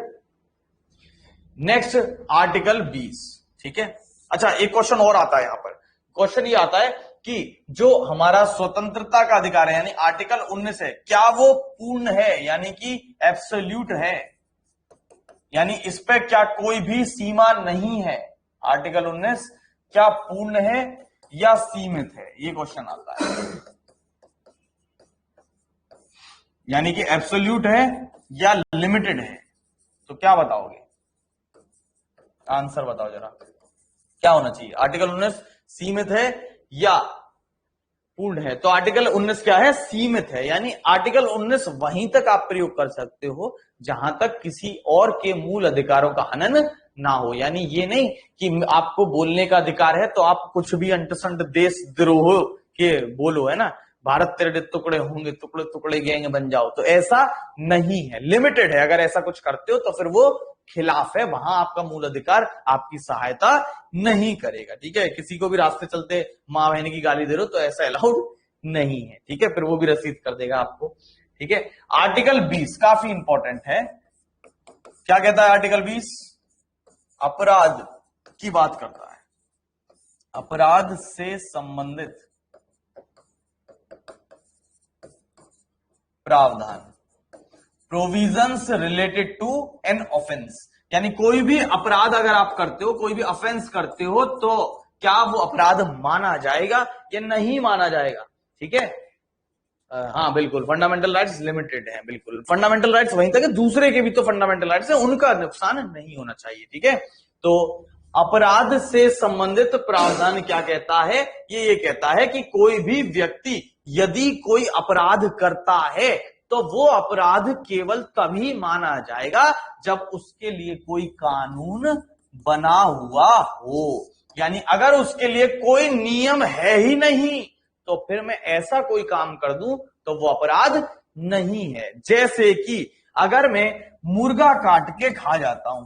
Next article 20। ठीक है, अच्छा एक क्वेश्चन और आता है यहां पर, क्वेश्चन ये आता है कि जो हमारा स्वतंत्रता का अधिकार है यानी आर्टिकल 19 है, क्या वो पूर्ण है, यानी कि एब्सोल्यूट है, यानी इस पे क्या कोई भी सीमा नहीं है। आर्टिकल 19 क्या पूर्ण है या सीमित है, ये क्वेश्चन आता है। यानी कि एब्सोल्यूट है या लिमिटेड है, तो क्या बताओगे? आंसर बताओ जरा, क्या होना चाहिए? आर्टिकल 19 सीमित है या पूर्ण है? तो आर्टिकल 19 क्या है? सीमित है। यानी आर्टिकल 19 वहीं तक आप प्रयोग कर सकते हो जहां तक किसी और के मूल अधिकारों का हनन ना हो। यानी ये नहीं कि आपको बोलने का अधिकार है तो आप कुछ भी अंटसंट देशद्रोह के बोलो, है ना, भारत तेरे टुकड़े होंगे, टुकड़े टुकड़े गैंग बन जाओ, तो ऐसा नहीं है, लिमिटेड है। अगर ऐसा कुछ करते हो तो फिर वो खिलाफ है, वहां आपका मूल अधिकार आपकी सहायता नहीं करेगा। ठीक है, किसी को भी रास्ते चलते माँ बहन की गाली दे रहे हो तो ऐसा अलाउड नहीं है। ठीक है, फिर वो भी रसीद कर देगा आपको। ठीक है, आर्टिकल 20 काफी इंपॉर्टेंट है। क्या कहता है आर्टिकल 20? अपराध की बात करता है, अपराध से संबंधित प्रावधान, provisions related to an offence. यानी कोई भी अपराध अगर आप करते हो, कोई भी ऑफेंस करते हो, तो क्या वो अपराध माना जाएगा या नहीं माना जाएगा? ठीक है, हाँ बिल्कुल, फंडामेंटल राइट्स लिमिटेड है, बिल्कुल फंडामेंटल राइट्स वहीं तक है, दूसरे के भी तो फंडामेंटल राइट्स है, उनका नुकसान नहीं होना चाहिए। ठीक है, तो अपराध से संबंधित प्रावधान क्या कहता है? ये कहता है कि कोई भी व्यक्ति यदि कोई अपराध करता है तो वो अपराध केवल तभी माना जाएगा जब उसके लिए कोई कानून बना हुआ हो। यानी अगर उसके लिए कोई नियम है ही नहीं तो फिर मैं ऐसा कोई काम कर दूं तो वो अपराध नहीं है। जैसे कि अगर मैं मुर्गा काट के खा जाता हूं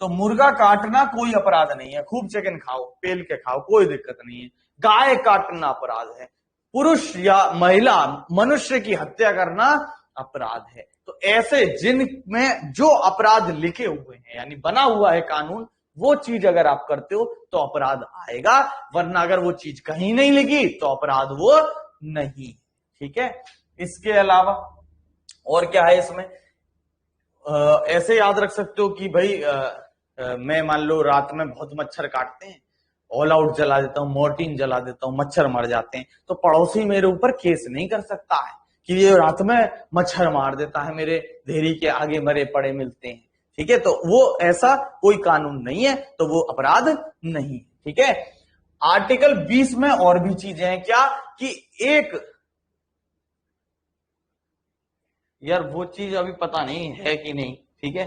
तो मुर्गा काटना कोई अपराध नहीं है, खूब चिकन खाओ, पेल के खाओ, कोई दिक्कत नहीं है। गाय काटना अपराध है, पुरुष या महिला मनुष्य की हत्या करना अपराध है। तो ऐसे जिनमें जो अपराध लिखे हुए हैं, यानी बना हुआ है कानून, वो चीज अगर आप करते हो तो अपराध आएगा, वरना अगर वो चीज कहीं नहीं लिखी तो अपराध वो नहीं। ठीक है, इसके अलावा और क्या है इसमें? ऐसे याद रख सकते हो कि भाई मैं मान लो रात में बहुत मच्छर काटते हैं, ऑल आउट जला देता हूं, मोर्टीन जला देता हूं, मच्छर मर जाते हैं, तो पड़ोसी मेरे ऊपर केस नहीं कर सकता है कि ये रात में मच्छर मार देता है, मेरे देहरी के आगे मरे पड़े मिलते हैं। ठीक है, तो वो ऐसा कोई कानून नहीं है, तो वो अपराध नहीं। ठीक है, आर्टिकल 20 में और भी चीजें हैं, क्या कि एक, यार वो चीज अभी पता नहीं है कि नहीं। ठीक है,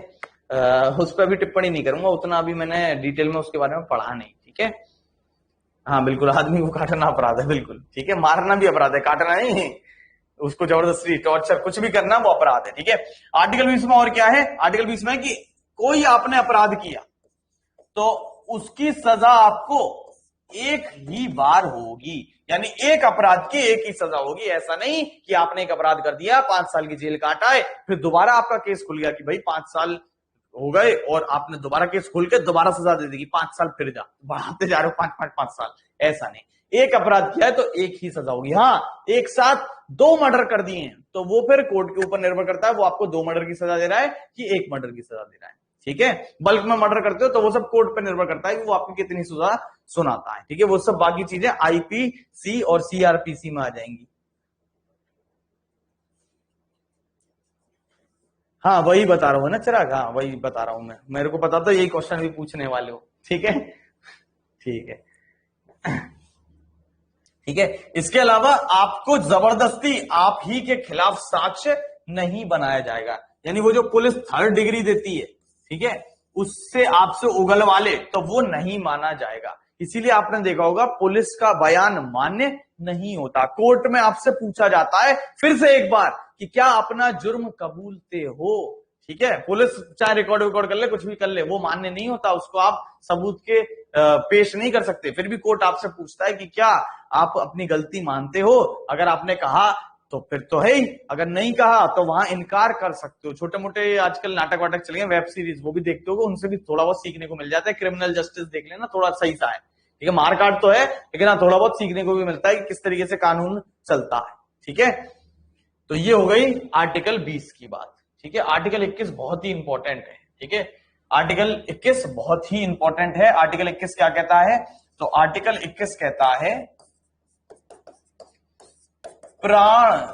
उस पर भी टिप्पणी नहीं करूंगा, उतना अभी मैंने डिटेल में उसके बारे में पढ़ा नहीं। ठीक है, हाँ बिल्कुल, आदमी को काटना अपराध है, बिल्कुल ठीक है, मारना भी अपराध है, काटना नहीं, उसको जबरदस्ती टॉर्चर कुछ भी करना वो अपराध है। ठीक है, आर्टिकल 20 में और क्या है? आर्टिकल 20 में कि कोई आपने अपराध किया तो उसकी सजा आपको एक ही बार होगी, यानी एक अपराध की एक ही सजा होगी। ऐसा नहीं कि आपने एक अपराध कर दिया, 5 साल की जेल काटा है, फिर दोबारा आपका केस खुल गया कि भाई 5 साल हो गए और आपने दोबारा केस खोल के दोबारा सजा दे देगी, 5 साल फिर जा, बढ़ाते जा रहे हो 5 साल। ऐसा नहीं, एक अपराध किया है तो एक ही सजा होगी। हाँ, एक साथ 2 मर्डर कर दिए हैं तो वो फिर कोर्ट के ऊपर निर्भर करता है, वो आपको 2 मर्डर की सजा दे रहा है कि 1 मर्डर की सजा दे रहा है। ठीक है, बल्क में मर्डर करते हो तो वो सब कोर्ट पर निर्भर करता है कि वो आपको कितनी सजा सुनाता है। ठीक है, वो सब बाकी चीजें आईपीसी और सीआरपीसी में आ जाएंगी। हाँ वही बता रहा हूँ ना चिराग, हाँ वही बता रहा हूं मैं, मेरे को पता था यही क्वेश्चन भी पूछने वाले हो। ठीक है, ठीक है, ठीक है, इसके अलावा आपको जबरदस्ती आप ही के खिलाफ साक्ष्य नहीं बनाया जाएगा। यानी वो जो पुलिस 3rd डिग्री देती है, ठीक है, उससे आपसे उगलवा ले तो वो नहीं माना जाएगा। इसीलिए आपने देखा होगा पुलिस का बयान मान्य नहीं होता, कोर्ट में आपसे पूछा जाता है फिर से एक बार कि क्या अपना जुर्म कबूलते हो। ठीक है, पुलिस चाहे रिकॉर्ड कर ले, कुछ भी कर ले, वो मान्य नहीं होता, उसको आप सबूत के पेश नहीं कर सकते। फिर भी कोर्ट आपसे पूछता है कि क्या आप अपनी गलती मानते हो। अगर आपने कहा तो फिर तो है ही, अगर नहीं कहा तो वहां इनकार कर सकते हो। छोटे मोटे आजकल नाटक वाटक चले हैं, वेब सीरीज, वो भी देखते हो, उनसे भी थोड़ा बहुत सीखने को मिल जाता है। क्रिमिनल जस्टिस देख लेना, थोड़ा सही सा है। ठीक है, मारकाट तो है लेकिन हाँ थोड़ा बहुत सीखने को भी मिलता है कि किस तरीके से कानून चलता है। ठीक है, तो ये हो गई आर्टिकल 20 की बात। ठीक है, आर्टिकल 21 बहुत ही इंपॉर्टेंट है। ठीक है, आर्टिकल 21 बहुत ही इंपॉर्टेंट है। आर्टिकल 21 क्या कहता है? तो आर्टिकल 21 कहता है प्राण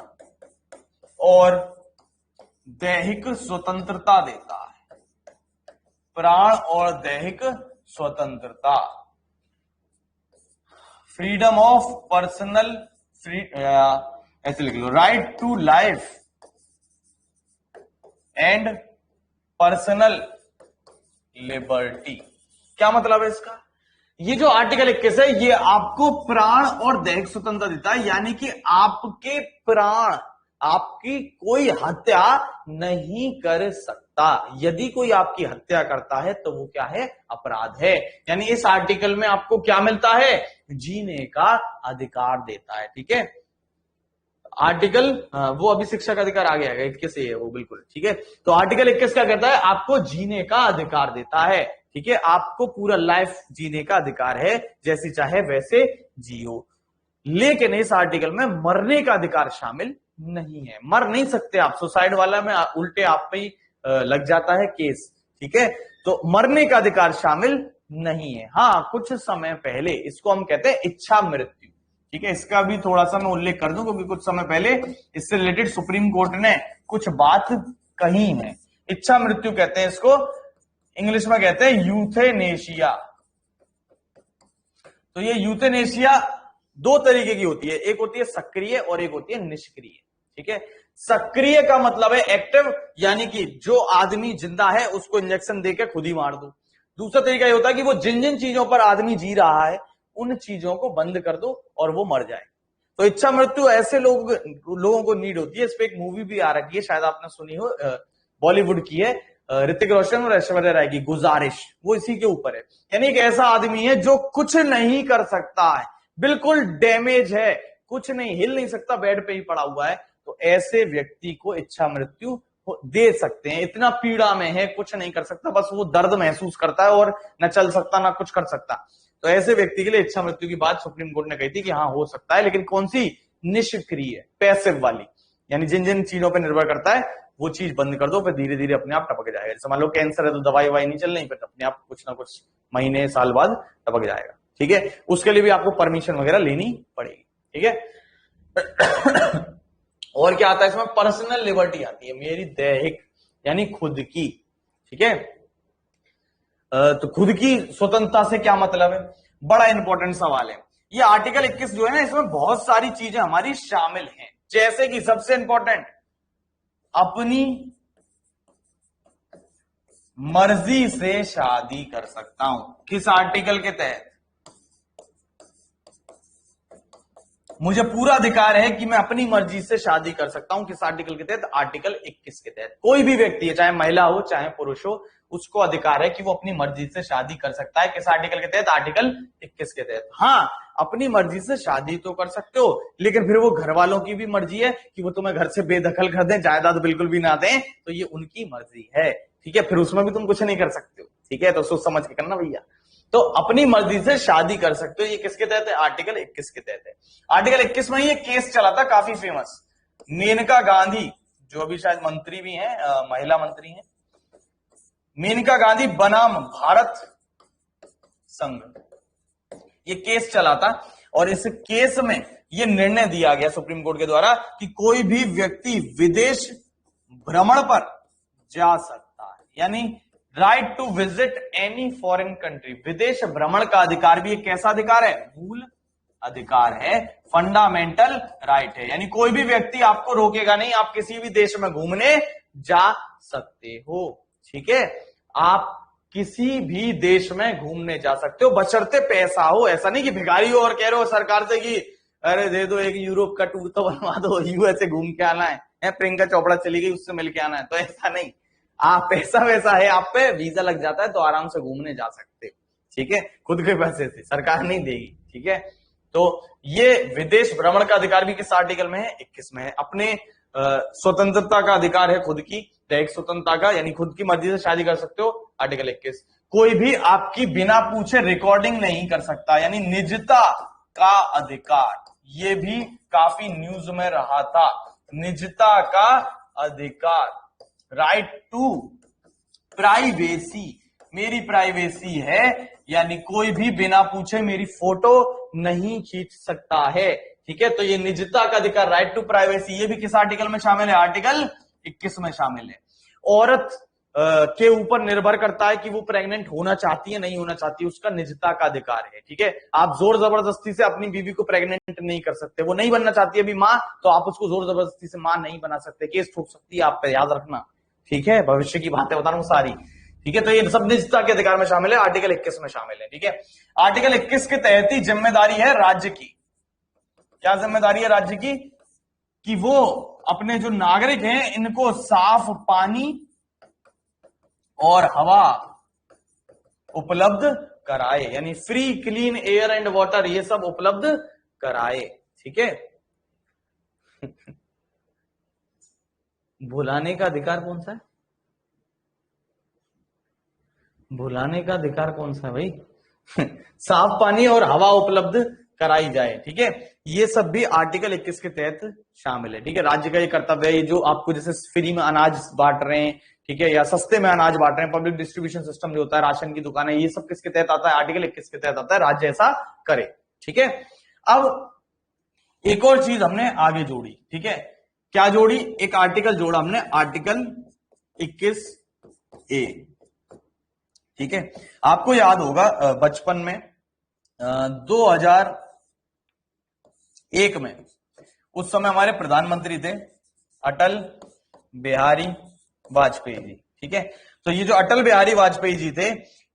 और दैहिक स्वतंत्रता देता है, प्राण और दैहिक स्वतंत्रता, फ्रीडम ऑफ पर्सनल ऐसे लिख लो, right to life and personal liberty. क्या मतलब है इसका? ये जो आर्टिकल 21 है ये आपको प्राण और दैहिक स्वतंत्रता देता है, यानी कि आपके प्राण, आपकी कोई हत्या नहीं कर सकता। यदि कोई आपकी हत्या करता है तो वो क्या है? अपराध है। यानी इस आर्टिकल में आपको क्या मिलता है? जीने का अधिकार देता है। ठीक है, आर्टिकल वो अभी शिक्षा का अधिकार आ गया है, 21 ही है वो, बिल्कुल ठीक है। तो आर्टिकल 21 क्या कहता है? आपको जीने का अधिकार देता है। ठीक है, आपको पूरा लाइफ जीने का अधिकार है, जैसी चाहे वैसे जियो। लेकिन इस आर्टिकल में मरने का अधिकार शामिल नहीं है, मर नहीं सकते आप। सुसाइड वाला में उल्टे आप पे ही लग जाता है केस। ठीक है, तो मरने का अधिकार शामिल नहीं है। हाँ, कुछ समय पहले इसको हम कहते हैं इच्छा मृत्यु। ठीक है, इसका भी थोड़ा सा मैं उल्लेख कर दूं, क्योंकि कुछ समय पहले इससे रिलेटेड सुप्रीम कोर्ट ने कुछ बात कही है। इच्छा मृत्यु कहते हैं इसको, इंग्लिश में कहते हैं यूथेनेशिया। तो ये यूथेनेशिया दो तरीके की होती है, एक होती है सक्रिय और एक होती है निष्क्रिय। ठीक है, सक्रिय का मतलब है एक्टिव, यानी कि जो आदमी जिंदा है उसको इंजेक्शन देकर खुद ही मार दो। दूसरा तरीका ये होता है कि वो जिन जिन चीजों पर आदमी जी रहा है उन चीजों को बंद कर दो और वो मर जाए। तो इच्छा मृत्यु ऐसे लोगों को नीड होती है। इस पे एक मूवी भी आ रखी है, शायद आपने सुनी हो, बॉलीवुड की है, ऋतिक रोशन और ऐश्वर्या राय की, गुजारिश, वो इसी के ऊपर है। यानी एक ऐसा आदमी है जो कुछ नहीं कर सकता है, बिल्कुल डैमेज है, कुछ नहीं, हिल नहीं सकता, बेड पे ही पड़ा हुआ है। तो ऐसे व्यक्ति को इच्छा मृत्यु दे सकते हैं। इतना पीड़ा में है, कुछ नहीं कर सकता, बस वो दर्द महसूस करता है और न चल सकता ना कुछ कर सकता। तो ऐसे व्यक्ति के लिए इच्छा मृत्यु की बात सुप्रीम कोर्ट ने कही थी कि हाँ हो सकता है, लेकिन कौन सी? निष्क्रिय, पैसिव वाली, यानी जिन जिन चीजों पर निर्भर करता है वो चीज बंद कर दो, फिर धीरे धीरे अपने आप टपक जाएगा। जैसे मान लो कैंसर है तो दवाई ववाई नहीं चल रही, फिर अपने आप कुछ ना कुछ महीने साल बाद टपक जाएगा। ठीक है, उसके लिए भी आपको परमिशन वगैरह लेनी पड़ेगी। ठीक है, और क्या आता है इसमें? पर्सनल लिबर्टी आती है, मेरी दैहिक यानी खुद की। ठीक है, तो खुद की स्वतंत्रता से क्या मतलब है? बड़ा इंपॉर्टेंट सवाल है। ये आर्टिकल 21 जो है ना, इसमें बहुत सारी चीजें हमारी शामिल हैं, जैसे कि सबसे इंपॉर्टेंट, अपनी मर्जी से शादी कर सकता हूं। किस आर्टिकल के तहत? मुझे पूरा अधिकार है कि मैं अपनी मर्जी से शादी कर सकता हूं। किस आर्टिकल के तहत? आर्टिकल 21 के तहत। कोई भी व्यक्ति है, चाहे महिला हो चाहे पुरुष हो, उसको अधिकार है कि वो अपनी मर्जी से शादी कर सकता है। किस आर्टिकल के तहत? आर्टिकल 21 के तहत। हाँ, अपनी मर्जी से शादी तो कर सकते हो, लेकिन फिर वो घर वालों की भी मर्जी है कि वो तुम्हें घर से बेदखल कर दें, जायदाद बिल्कुल भी ना दें, तो ये उनकी मर्जी है। ठीक है, फिर उसमें भी तुम कुछ नहीं कर सकते हो। ठीक है, तो सोच समझ के करना भैया। तो अपनी मर्जी से शादी कर सकते हो, ये किसके तहत है? आर्टिकल 21 के तहत है। आर्टिकल 21 में ये केस चला था काफी फेमस, मेनका गांधी, जो अभी शायद मंत्री भी हैं, महिला मंत्री हैं, मेनका गांधी बनाम भारत संघ, ये केस चला था। और इस केस में ये निर्णय दिया गया सुप्रीम कोर्ट के द्वारा कि कोई भी व्यक्ति विदेश भ्रमण पर जा सकता है, यानी right to visit any foreign country. विदेश भ्रमण का अधिकार भी एक कैसा अधिकार है? मूल अधिकार है, फंडामेंटल राइट है। यानी कोई भी व्यक्ति आपको रोकेगा नहीं, आप किसी भी देश में घूमने जा सकते हो। ठीक है, आप किसी भी देश में घूमने जा सकते हो, बशर्ते पैसा हो। ऐसा नहीं कि भिखारी हो और कह रहे हो सरकार से कि अरे दे दो एक यूरोप का टूर तो बनवा दो, यूएसए घूम के आना है, प्रियंका चोपड़ा चली गई उससे मिल के आना है, तो ऐसा नहीं। आप पैसा वैसा है, आप पे वीजा लग जाता है तो आराम से घूमने जा सकते हो। ठीक है, खुद के पैसे से, सरकार नहीं देगी। ठीक है, तो ये विदेश भ्रमण का अधिकार भी किस आर्टिकल में है? 21 में है। अपने स्वतंत्रता का अधिकार है, खुद की दैहिक स्वतंत्रता का, यानी खुद की मर्जी से शादी कर सकते हो, आर्टिकल 21। कोई भी आपकी बिना पूछे रिकॉर्डिंग नहीं कर सकता, यानी निजता का अधिकार, ये भी काफी न्यूज में रहा था। निजता का अधिकार, राइट टू प्राइवेसी, मेरी प्राइवेसी है, यानी कोई भी बिना पूछे मेरी फोटो नहीं खींच सकता है। ठीक है, तो ये निजता का अधिकार, राइट टू प्राइवेसी, ये भी किस आर्टिकल में शामिल है? आर्टिकल 21 में शामिल है। औरत के ऊपर निर्भर करता है कि वो प्रेग्नेंट होना चाहती है नहीं होना चाहती, उसका निजता का अधिकार है। ठीक है, आप जोर जबरदस्ती से अपनी बीवी को प्रेग्नेंट नहीं कर सकते। वो नहीं बनना चाहती है अभी मां, तो आप उसको जोर जबरदस्ती से मां नहीं बना सकते, केस ठोक सकती है आप पे, याद रखना। ठीक है, भविष्य की बातें बता रहा हूं सारी। ठीक है, तो ये सब निजता के अधिकार में शामिल है, आर्टिकल 21 में शामिल है। ठीक है, आर्टिकल 21 के तहत ही जिम्मेदारी है राज्य की। क्या जिम्मेदारी है राज्य की? कि वो अपने जो नागरिक हैं इनको साफ पानी और हवा उपलब्ध कराए, यानी free clean air and water, ये सब उपलब्ध कराए। ठीक है, भुलाने का अधिकार कौन सा है? भुलाने का अधिकार कौन सा है भाई? साफ पानी और हवा उपलब्ध कराई जाए। ठीक है, ये सब भी आर्टिकल 21 के तहत शामिल है। ठीक है, राज्य का ये कर्तव्य है, ये जो आपको जैसे फ्री में अनाज बांट रहे हैं, ठीक है, या सस्ते में अनाज बांट रहे हैं, पब्लिक डिस्ट्रीब्यूशन सिस्टम जो होता है, राशन की दुकान है, ये सब किसके तहत आता है? आर्टिकल 21 के तहत आता है, राज्य ऐसा करे। ठीक है, अब एक और चीज हमने आगे जोड़ी। ठीक है, क्या जोड़ी? एक आर्टिकल जोड़ा हमने, आर्टिकल 21A। ठीक है, आपको याद होगा बचपन में 2001 में, उस समय हमारे प्रधानमंत्री थे अटल बिहारी वाजपेयी जी। ठीक है, तो ये जो अटल बिहारी वाजपेयी जी थे,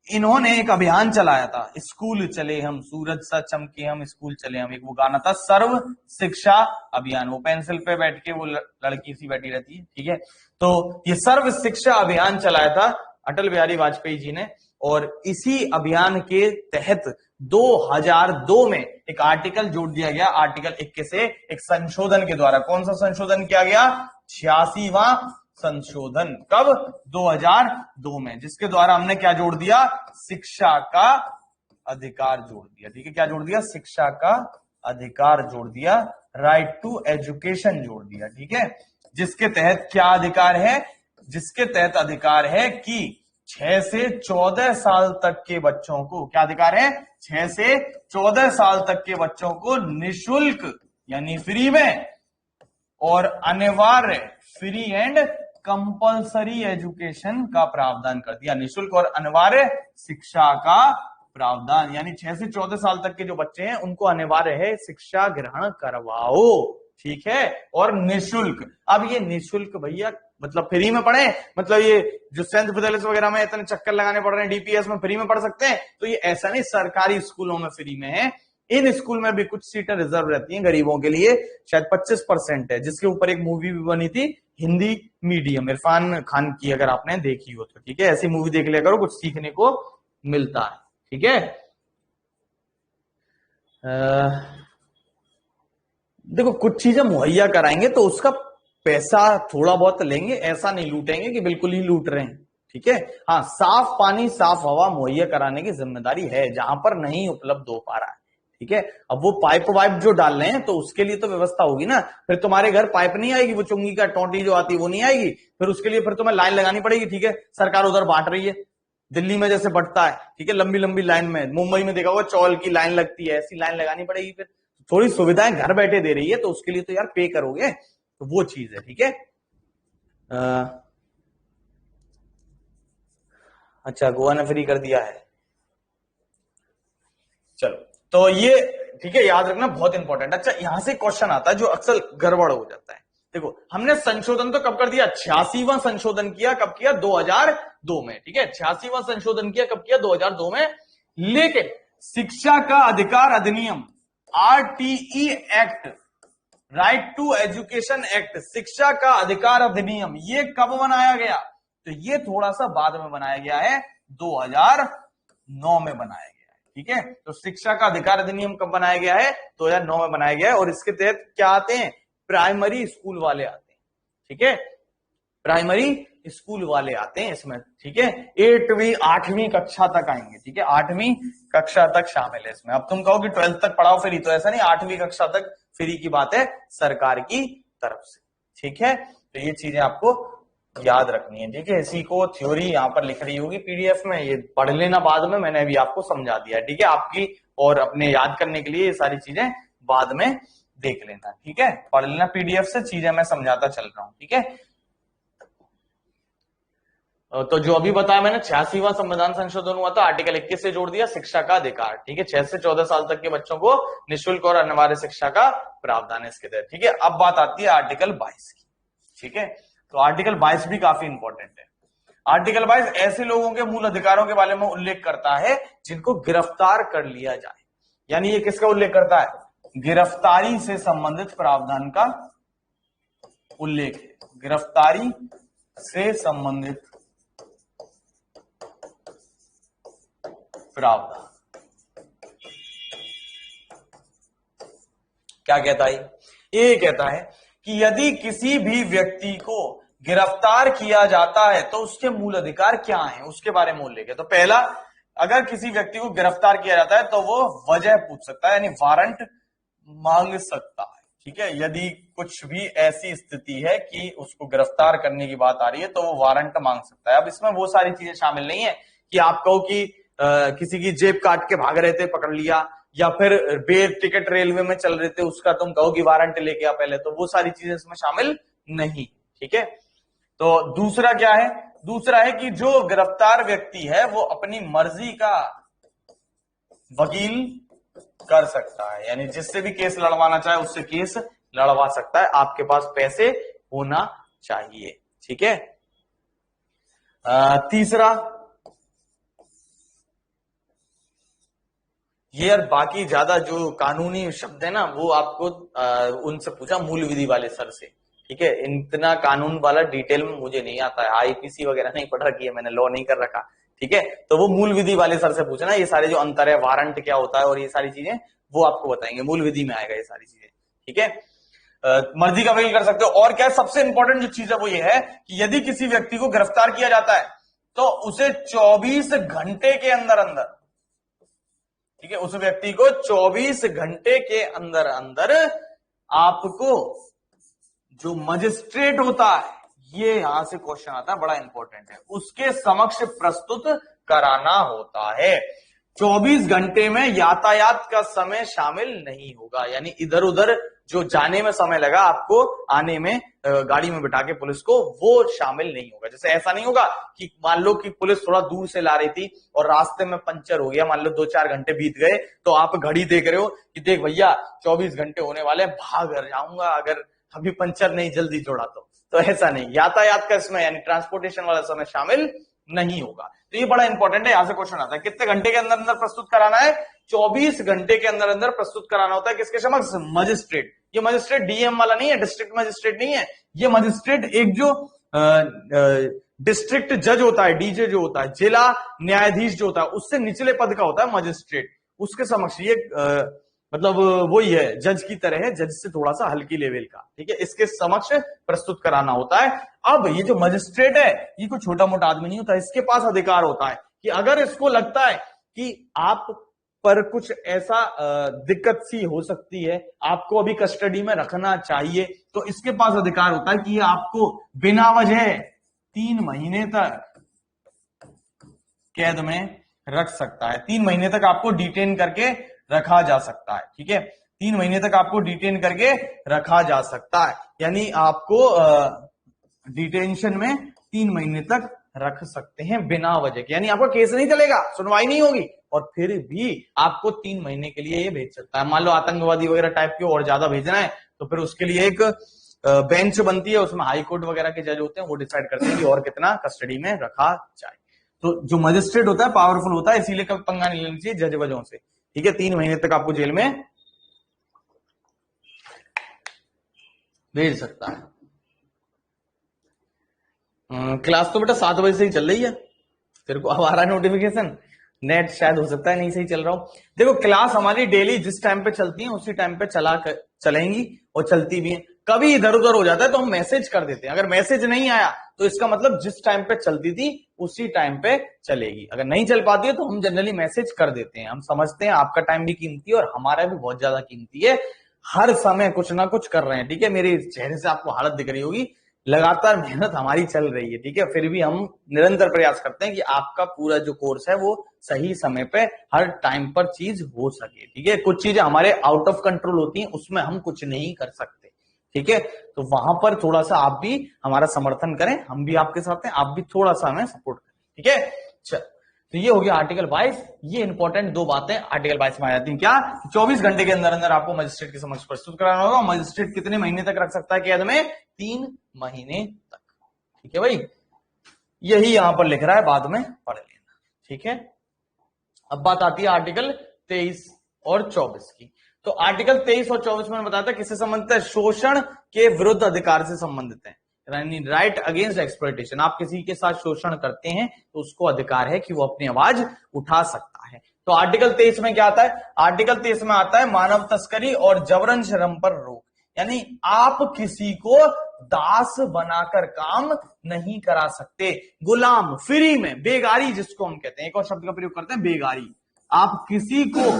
इन्होंने एक अभियान चलाया था, स्कूल चले हम, सूरज सा चमके हम, स्कूल चले हम, एक वो गाना था, सर्व शिक्षा अभियान। वो पेंसिल पे बैठ के वो लड़की सी बैठी रहती है। ठीक है, तो ये सर्व शिक्षा अभियान चलाया था अटल बिहारी वाजपेयी जी ने, और इसी अभियान के तहत 2002 में एक आर्टिकल जोड़ दिया गया, आर्टिकल 21 से, एक संशोधन के द्वारा। कौन सा संशोधन किया गया? 86वां संशोधन। कब? 2002 में, जिसके द्वारा हमने क्या जोड़ दिया? शिक्षा का अधिकार जोड़ दिया। ठीक है, क्या जोड़ दिया? शिक्षा का अधिकार जोड़ दिया, राइट टू एजुकेशन जोड़ दिया। ठीक है, जिसके तहत क्या अधिकार है? जिसके तहत अधिकार है कि 6 से 14 साल तक के बच्चों को, क्या अधिकार है? 6 से 14 साल तक के बच्चों को निशुल्क, यानी फ्री में, और अनिवार्य, फ्री एंड कंपल्सरी एजुकेशन का प्रावधान कर दिया। निशुल्क और अनिवार्य शिक्षा का प्रावधान, यानी 6 से 14 साल तक के जो बच्चे हैं उनको अनिवार्य है शिक्षा ग्रहण करवाओ। ठीक है, और निशुल्क। अब ये निशुल्क भैया मतलब फ्री में पढ़े, मतलब ये जो सेंट विद्यालय वगैरह में इतने चक्कर लगाने पड़ रहे हैं, डीपीएस में फ्री में पढ़ सकते हैं, तो ये ऐसा नहीं, सरकारी स्कूलों में फ्री में है। इन स्कूल में भी कुछ सीटें रिजर्व रहती हैं गरीबों के लिए, शायद 25% है, जिसके ऊपर एक मूवी भी बनी थी, हिंदी मीडियम, इरफान खान की, अगर आपने देखी हो तो। ठीक है, ऐसी मूवी देख लिया करो, कुछ सीखने को मिलता है। ठीक है, देखो कुछ चीजें मुहैया कराएंगे तो उसका पैसा थोड़ा बहुत लेंगे, ऐसा नहीं लूटेंगे कि बिल्कुल ही लूट रहे हैं। ठीक है, हाँ, साफ पानी साफ हवा मुहैया कराने की जिम्मेदारी है जहां पर नहीं उपलब्ध हो पा रहा है। ठीक है, अब वो पाइप वाइप जो डाल रहे हैं तो उसके लिए तो व्यवस्था होगी ना, फिर तुम्हारे घर पाइप नहीं आएगी, वो चुंगी का टोंटी जो आती है वो नहीं आएगी, फिर उसके लिए फिर तुम्हें लाइन लगानी पड़ेगी। ठीक है, सरकार उधर बांट रही है, दिल्ली में जैसे बढ़ता है, ठीक है, लंबी लंबी लाइन में, मुंबई में देखा होगा चौल की लाइन लगती है, ऐसी लाइन लगानी पड़ेगी। फिर थोड़ी सुविधाएं घर बैठे दे रही है तो उसके लिए तो यार पे करोगे, तो वो चीज है। ठीक है, अच्छा, गोवा ने फ्री कर दिया है, चलो, तो ये ठीक है, याद रखना, बहुत इंपॉर्टेंट। अच्छा, यहां से क्वेश्चन आता है जो अक्सर गड़बड़ हो जाता है। देखो, हमने संशोधन तो कब कर दिया? 86वां संशोधन किया, कब किया? 2002 में। ठीक है, 86वां संशोधन किया, कब किया? 2002 में। लेकिन शिक्षा का अधिकार अधिनियम, RTE act, right to education act, शिक्षा का अधिकार अधिनियम, ये कब बनाया गया? तो ये थोड़ा सा बाद में बनाया गया है, 2009 में बनाया गया है। ठीक है, तो शिक्षा का अधिकार अधिनियम कब बनाया गया है? 2009 में बनाया गया है, और इसके तहत क्या आते हैं? प्राइमरी स्कूल वाले आते हैं। ठीक है, प्राइमरी स्कूल वाले आते हैं इसमें। ठीक है, 8वीं 8वीं कक्षा तक आएंगे। ठीक है, 8वीं कक्षा तक शामिल है इसमें। अब तुम कहो कि 12th तक पढ़ाओ फ्री, तो ऐसा नहीं, 8वीं कक्षा तक फ्री की बात है सरकार की तरफ से। ठीक है, तो ये चीजें आपको याद रखनी है, ठीक है। इसी को थ्योरी यहाँ पर लिख रही होगी पीडीएफ में, ये पढ़ लेना बाद में, मैंने अभी आपको समझा दिया, ठीक है। आपकी और अपने याद करने के लिए ये सारी चीजें बाद में देख लेना, ठीक है। पढ़ लेना पीडीएफ से, चीजें मैं समझाता चल रहा हूं, ठीक है। तो जो अभी बताया मैंने 86वां संविधान संशोधन हुआ था, आर्टिकल 21 से जोड़ दिया शिक्षा का अधिकार, ठीक है। 6 से 14 साल तक के बच्चों को निःशुल्क और अनिवार्य शिक्षा का प्रावधान है इसके तहत, ठीक है। अब बात आती है आर्टिकल 22 की, ठीक है। तो आर्टिकल 22 भी काफी इंपॉर्टेंट है। आर्टिकल 22 ऐसे लोगों के मूल अधिकारों के बारे में उल्लेख करता है जिनको गिरफ्तार कर लिया जाए, यानी ये किसका उल्लेख करता है? गिरफ्तारी से संबंधित प्रावधान का उल्लेख है, गिरफ्तारी से संबंधित प्रावधान। क्या कहता है? ये कहता है कि यदि किसी भी व्यक्ति को गिरफ्तार किया जाता है तो उसके मूल अधिकार क्या हैं, उसके बारे में उल्लेख है। तो पहला, अगर किसी व्यक्ति को गिरफ्तार किया जाता है तो वो वजह पूछ सकता है, यानी वारंट मांग सकता है, ठीक है। यदि कुछ भी ऐसी स्थिति है कि उसको गिरफ्तार करने की बात आ रही है तो वो वारंट मांग सकता है। अब इसमें वो सारी चीजें शामिल नहीं है कि आप कहो कि किसी की जेब काट के भाग रहे थे, पकड़ लिया, या फिर बेर टिकट रेलवे में चल रहे थे, उसका तुम कहो कि वारंट लेके आ पहले, तो वो सारी चीजें इसमें शामिल नहीं, ठीक है। तो दूसरा क्या है? दूसरा है कि जो गिरफ्तार व्यक्ति है वो अपनी मर्जी का वकील कर सकता है, यानी जिससे भी केस लड़वाना चाहे उससे केस लड़वा सकता है, आपके पास पैसे होना चाहिए, ठीक है। तीसरा, ये यार बाकी ज्यादा जो कानूनी शब्द है ना वो आपको उनसे पूछा मूल विधि वाले सर से, ठीक है। इतना कानून वाला डिटेल में मुझे नहीं आता है, आईपीसी वगैरह नहीं पढ़ रखी है मैंने, लॉ नहीं कर रखा, ठीक है। तो वो मूल विधि वाले सर से पूछना, ये सारे जो अंतर है, वारंट क्या होता है और ये सारी चीजें वो आपको बताएंगे, मूल विधि में आएगा ये सारी चीजें, ठीक है। मर्जी का वकील कर सकते हो। और क्या सबसे इंपॉर्टेंट जो चीज है वो ये है कि यदि किसी व्यक्ति को गिरफ्तार किया जाता है तो उसे 24 घंटे के अंदर अंदर, ठीक है, उस व्यक्ति को 24 घंटे के अंदर अंदर आपको जो मजिस्ट्रेट होता है, ये यहां से क्वेश्चन आता है, बड़ा इंपॉर्टेंट है, उसके समक्ष प्रस्तुत कराना होता है। 24 घंटे में यातायात का समय शामिल नहीं होगा, यानी इधर उधर जो जाने में समय लगा आपको आने में, गाड़ी में बिठा के पुलिस को, वो शामिल नहीं होगा। जैसे ऐसा नहीं होगा कि मान लो कि पुलिस थोड़ा दूर से ला रही थी और रास्ते में पंचर हो गया, मान लो 2-4 घंटे बीत गए, तो आप घड़ी देख रहे हो कि देख भैया 24 घंटे होने वाले, भाग घर जाऊंगा अगर अभी पंचर नहीं जल्दी जोड़ा तो ऐसा नहीं, यातायात का इसमें यानी ट्रांसपोर्टेशन वाला समय शामिल नहीं होगा। तो ये बड़ा इंपॉर्टेंट है, यहां से क्वेश्चन आता है कितने घंटे के अंदर अंदर प्रस्तुत कराना है? 24 घंटे के अंदर अंदर प्रस्तुत कराना होता है। किसके समक्ष? मजिस्ट्रेट। ये मजिस्ट्रेट डीएम वाला नहीं है, डिस्ट्रिक्ट मजिस्ट्रेट नहीं है, ये मजिस्ट्रेट एक जो डिस्ट्रिक्ट जज होता है, डीजे जो होता है, जिला न्यायाधीश जो होता है, उससे निचले पद का होता है मजिस्ट्रेट, उसके समक्ष ये मतलब वही है, जज की तरह है, जज से थोड़ा सा हल्की लेवल का, ठीक है, इसके समक्ष प्रस्तुत कराना होता है। अब ये जो मजिस्ट्रेट है ये कोई छोटा मोटा आदमी नहीं होता, इसके पास अधिकार होता है कि अगर इसको लगता है कि आप पर कुछ ऐसा दिक्कत सी हो सकती है, आपको अभी कस्टडी में रखना चाहिए, तो इसके पास अधिकार होता है कि ये आपको बिना वजह 3 महीने तक कैद में रख सकता है। 3 महीने तक आपको डिटेन करके रखा जा सकता है, ठीक है। 3 महीने तक आपको डिटेन करके रखा जा सकता है, यानी आपको डिटेंशन में 3 महीने तक रख सकते हैं बिना वजह के, यानी आपका केस नहीं चलेगा, सुनवाई नहीं होगी, और फिर भी आपको 3 महीने के लिए ये भेज सकता है। मान लो आतंकवादी वगैरह टाइप के और ज्यादा भेजना है तो फिर उसके लिए एक बेंच बनती है, उसमें हाई कोर्ट वगैरह के जज होते हैं, वो डिसाइड करते हैं कि और कितना कस्टडी में रखा जाए। तो जो मजिस्ट्रेट होता है पावरफुल होता है, इसीलिए कभी पंगा नहीं लेना चाहिए जज वजहों से, ठीक है। 3 महीने तक आपको जेल में भेज सकता है। क्लास तो बेटा 7 बजे से ही चल रही है, तेरे को अब आ रहा है नोटिफिकेशन, नेट शायद हो सकता है नहीं सही चल रहा हो। देखो क्लास हमारी डेली जिस टाइम पे चलती है उसी टाइम पे चलेंगी और चलती भी है। कभी इधर उधर हो जाता है तो हम मैसेज कर देते हैं, अगर मैसेज नहीं आया तो इसका मतलब जिस टाइम पे चलती थी उसी टाइम पे चलेगी, अगर नहीं चल पाती है तो हम जनरली मैसेज कर देते हैं। हम समझते हैं आपका टाइम भी कीमती है और हमारा भी बहुत ज्यादा कीमती है, हर समय कुछ ना कुछ कर रहे हैं, ठीक है। मेरे चेहरे से आपको हालत दिख रही होगी, लगातार मेहनत हमारी चल रही है, ठीक है, फिर भी हम निरंतर प्रयास करते हैं कि आपका पूरा जो कोर्स है वो सही समय पे हर टाइम पर चीज हो सके, ठीक है। कुछ चीजें हमारे आउट ऑफ कंट्रोल होती हैं, उसमें हम कुछ नहीं कर सकते, ठीक है। तो वहां पर थोड़ा सा आप भी हमारा समर्थन करें, हम भी आपके साथ हैं, आप भी थोड़ा सा हमें सपोर्ट करें, ठीक है। चल, तो ये हो गया आर्टिकल 22। ये इंपॉर्टेंट दो बातें आर्टिकल 22 में आ जाती हैं, क्या? 24 घंटे के अंदर अंदर आपको मजिस्ट्रेट के समक्ष प्रस्तुत कराना होगा। मजिस्ट्रेट कितने महीने तक रख सकता है कैद में? 3 महीने तक, ठीक है भाई। यही यहां पर लिख रहा है, बाद में पढ़ लेना, ठीक है। अब बात आती है आर्टिकल 23 और 24 की। तो आर्टिकल 23 और 24 में बताया था किससे संबंधित है? शोषण के विरुद्ध अधिकार से संबंधित है, राइट अगेंस्ट एक्सप्लॉयटेशन। आप किसी के साथ शोषण करते हैं तो उसको अधिकार है कि वो अपनी आवाज उठा सकता है। तो आर्टिकल 23 में क्या आता है? आर्टिकल 23 में आता है मानव तस्करी और जबरन श्रम पर रोक। यानी आप किसी को दास बनाकर काम नहीं करा सकते, गुलाम, फ्री में, बेगारी जिसको हम कहते हैं, एक और शब्द का प्रयोग करते हैं, बेगारी। आप किसी को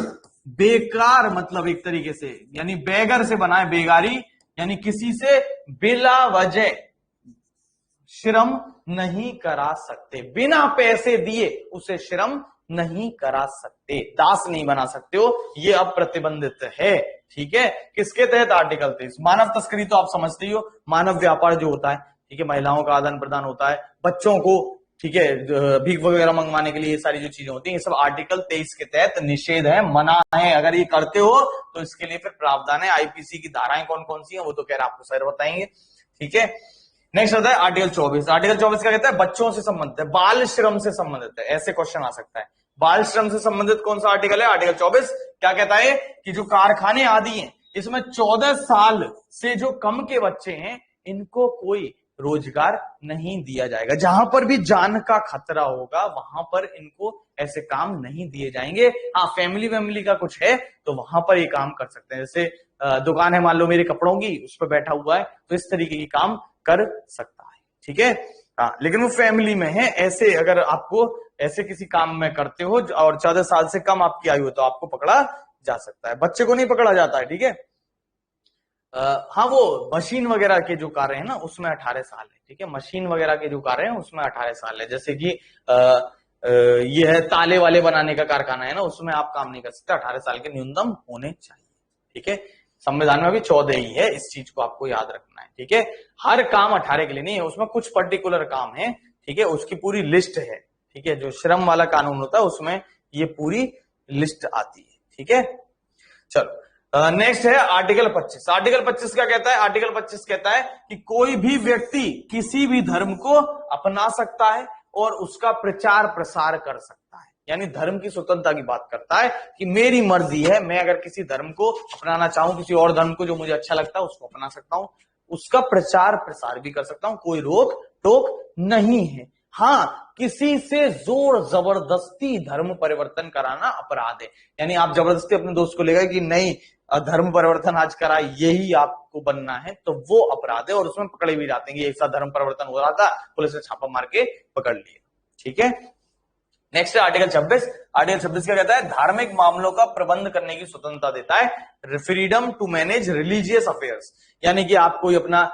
बेकार, मतलब एक तरीके से, यानी बेगर से बनाए, बेगारी, यानी किसी से बिला वजह श्रम नहीं करा सकते, बिना पैसे दिए उसे श्रम नहीं करा सकते, दास नहीं बना सकते हो, ये अब प्रतिबंधित है, ठीक है। किसके तहत? आर्टिकल 23। मानव तस्करी तो आप समझते ही हो, मानव व्यापार जो होता है, ठीक है, महिलाओं का आदान प्रदान होता है, बच्चों को, ठीक है, भीख वगैरह मंगवाने के लिए, ये सारी जो चीजें होती हैं, ये सब आर्टिकल 23 के तहत निषेध है, मना है। अगर ये करते हो तो इसके लिए फिर प्रावधान है, आईपीसी की धाराएं कौन कौन सी है वो तो खैर आपको सर बताएंगे, ठीक है। नेक्स्ट होता है आर्टिकल 24। आर्टिकल 24 क्या कहता है? बच्चों से संबंधित है, बाल श्रम से संबंधित है। ऐसे क्वेश्चन आ सकता है, बाल श्रम से संबंधित कौन सा आर्टिकल है? आर्टिकल 24 क्या कहता है कि जो कारखाने आदि हैं, इसमें 14 साल से जो कम के बच्चे हैं, इनको कोई रोजगार नहीं दिया जाएगा। जहां पर भी जान का खतरा होगा वहां पर इनको ऐसे काम नहीं दिए जाएंगे। हाँ, फैमिली का कुछ है तो वहां पर ये काम कर सकते हैं। जैसे दुकान है मान लो मेरे कपड़ों की, उस पर बैठा हुआ है, तो इस तरीके की काम कर सकता है, ठीक है। हाँ, लेकिन वो फैमिली में है। ऐसे अगर आपको ऐसे किसी काम में करते हो और 14 साल से कम आपकी आयु हो तो आपको पकड़ा जा सकता है, बच्चे को नहीं पकड़ा जाता है, ठीक है। हाँ, वो मशीन वगैरह के जो कार्य है ना, उसमें 18 साल है, ठीक है। मशीन वगैरह के जो कार्य है उसमें 18 साल है। जैसे कि ये है ताले वाले बनाने का कारखाना है ना, उसमें आप काम नहीं कर सकते, 18 साल के न्यूनतम होने चाहिए, ठीक है। संविधान में भी 14 ही है, इस चीज को आपको याद रखना है, ठीक है। हर काम 18 के लिए नहीं है, उसमें कुछ पर्टिकुलर काम है, ठीक है, उसकी पूरी लिस्ट है, ठीक है। जो श्रम वाला कानून होता है उसमें ये पूरी लिस्ट आती है, ठीक है। चलो, नेक्स्ट है आर्टिकल 25। आर्टिकल 25 क्या कहता है? आर्टिकल 25 कहता है कि कोई भी व्यक्ति किसी भी धर्म को अपना सकता है और उसका प्रचार प्रसार कर सकता है। यानी धर्म की स्वतंत्रता की बात करता है कि मेरी मर्जी है, मैं अगर किसी धर्म को अपनाना चाहूं, किसी और धर्म को जो मुझे अच्छा लगता है उसको अपना सकता हूं, उसका प्रचार प्रसार भी कर सकता हूं, कोई रोक टोक नहीं है। हाँ, किसी से जोर जबरदस्ती धर्म परिवर्तन कराना अपराध है। यानी आप जबरदस्ती अपने दोस्त को लेगा कि नहीं धर्म परिवर्तन आज करा, यही आपको बनना है, तो वो अपराध है और उसमें पकड़े भी जाते हैं। एक साथ धर्म परिवर्तन हो रहा था, पुलिस ने छापा मार के पकड़ लिया, ठीक है। नेक्स्ट है आर्टिकल 26। आर्टिकल 26 क्या कहता है? धार्मिक मामलों का प्रबंध करने की स्वतंत्रता देता है, freedom to manage religious affairs. यानी कि आप कोई अपना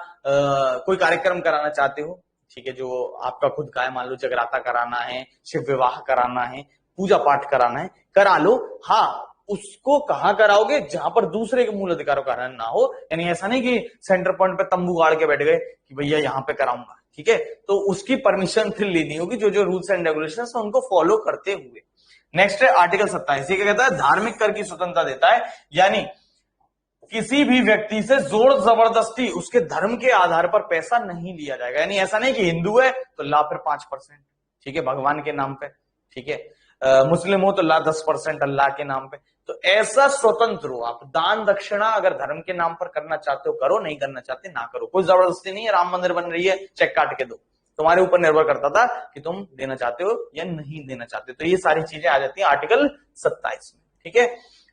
कोई कार्यक्रम कराना चाहते हो, ठीक है, जो आपका खुद का है, मान लो जगराता कराना है, शिव विवाह कराना है, पूजा पाठ कराना है, करा लो। हाँ, उसको कहां कराओगे? जहां पर दूसरे के मूल अधिकारों का हनन ना हो। यानी ऐसा नहीं कि सेंटर पॉइंट पे तंबू गाड़ के बैठ गए कि भैया यहां पे कराऊंगा, ठीक है। तो उसकी परमिशन फिर लेनी होगी, जो जो रूल्स एंड रेगुलेशंस है उनको फॉलो करते हुए। नेक्स्ट है आर्टिकल 27। ये क्या कहता है? धार्मिक कर की स्वतंत्रता देता है। यानी किसी भी व्यक्ति से जोर जबरदस्ती उसके धर्म के आधार पर पैसा नहीं लिया जाएगा। यानी ऐसा नहीं कि हिंदू है तो ला फिर 5%, ठीक है, भगवान के नाम पे, ठीक है। मुस्लिम हो तो ला 10% अल्लाह के नाम पे। तो ऐसा स्वतंत्र हो आप। दान दक्षिणा अगर धर्म के नाम पर करना चाहते हो करो, नहीं करना चाहते ना करो, कोई जबरदस्ती नहीं है। राम मंदिर बन रही है, चेक काट के दो, तुम्हारे ऊपर निर्भर करता था कि तुम देना चाहते हो या नहीं देना चाहते। तो ये सारी चीजें आ जाती है आर्टिकल 27 में, ठीक है।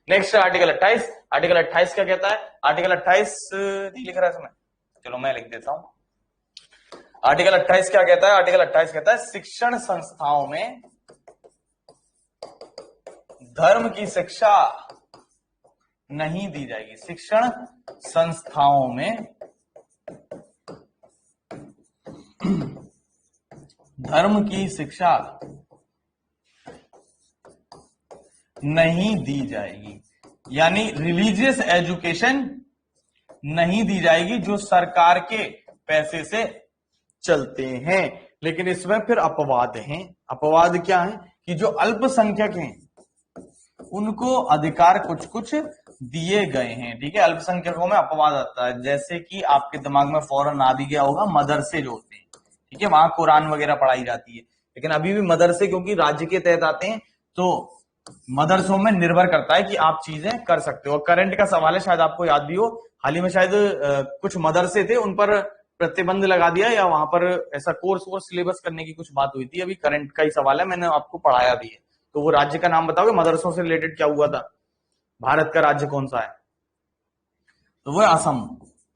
नेक्स्ट है आर्टिकल 28। आर्टिकल 28 क्या कहता है? आर्टिकल 28 नहीं लिख रहा है इसमें, चलो मैं लिख देता हूं। आर्टिकल 28 क्या कहता है? आर्टिकल 28 कहता है शिक्षण संस्थाओं में धर्म की शिक्षा नहीं दी जाएगी। शिक्षण संस्थाओं में धर्म की शिक्षा नहीं दी जाएगी, यानी रिलीजियस एजुकेशन नहीं दी जाएगी जो सरकार के पैसे से चलते हैं। लेकिन इसमें फिर अपवाद हैं। अपवाद क्या है कि जो अल्पसंख्यक हैं उनको अधिकार कुछ कुछ दिए गए हैं। ठीक है, अल्पसंख्यकों में अपवाद आता है, जैसे कि आपके दिमाग में फौरन आ भी गया होगा मदरसे जो होते हैं। ठीक है, वहां कुरान वगैरह पढ़ाई जाती है, लेकिन अभी भी मदरसे क्योंकि राज्य के तहत आते हैं तो मदरसों में निर्भर करता है कि आप चीजें कर सकते हो। करंट का सवाल है, शायद आपको याद भी हो, हाल ही में शायद कुछ मदरसे थे उन पर प्रतिबंध लगा दिया, या वहां पर ऐसा कोर्स सिलेबस करने की कुछ बात हुई थी। अभी करंट का ही सवाल है, मैंने आपको पढ़ाया भी है। तो वो राज्य का नाम बताओगे, मदरसों से रिलेटेड क्या हुआ था? भारत का राज्य कौन सा है? तो वो असम।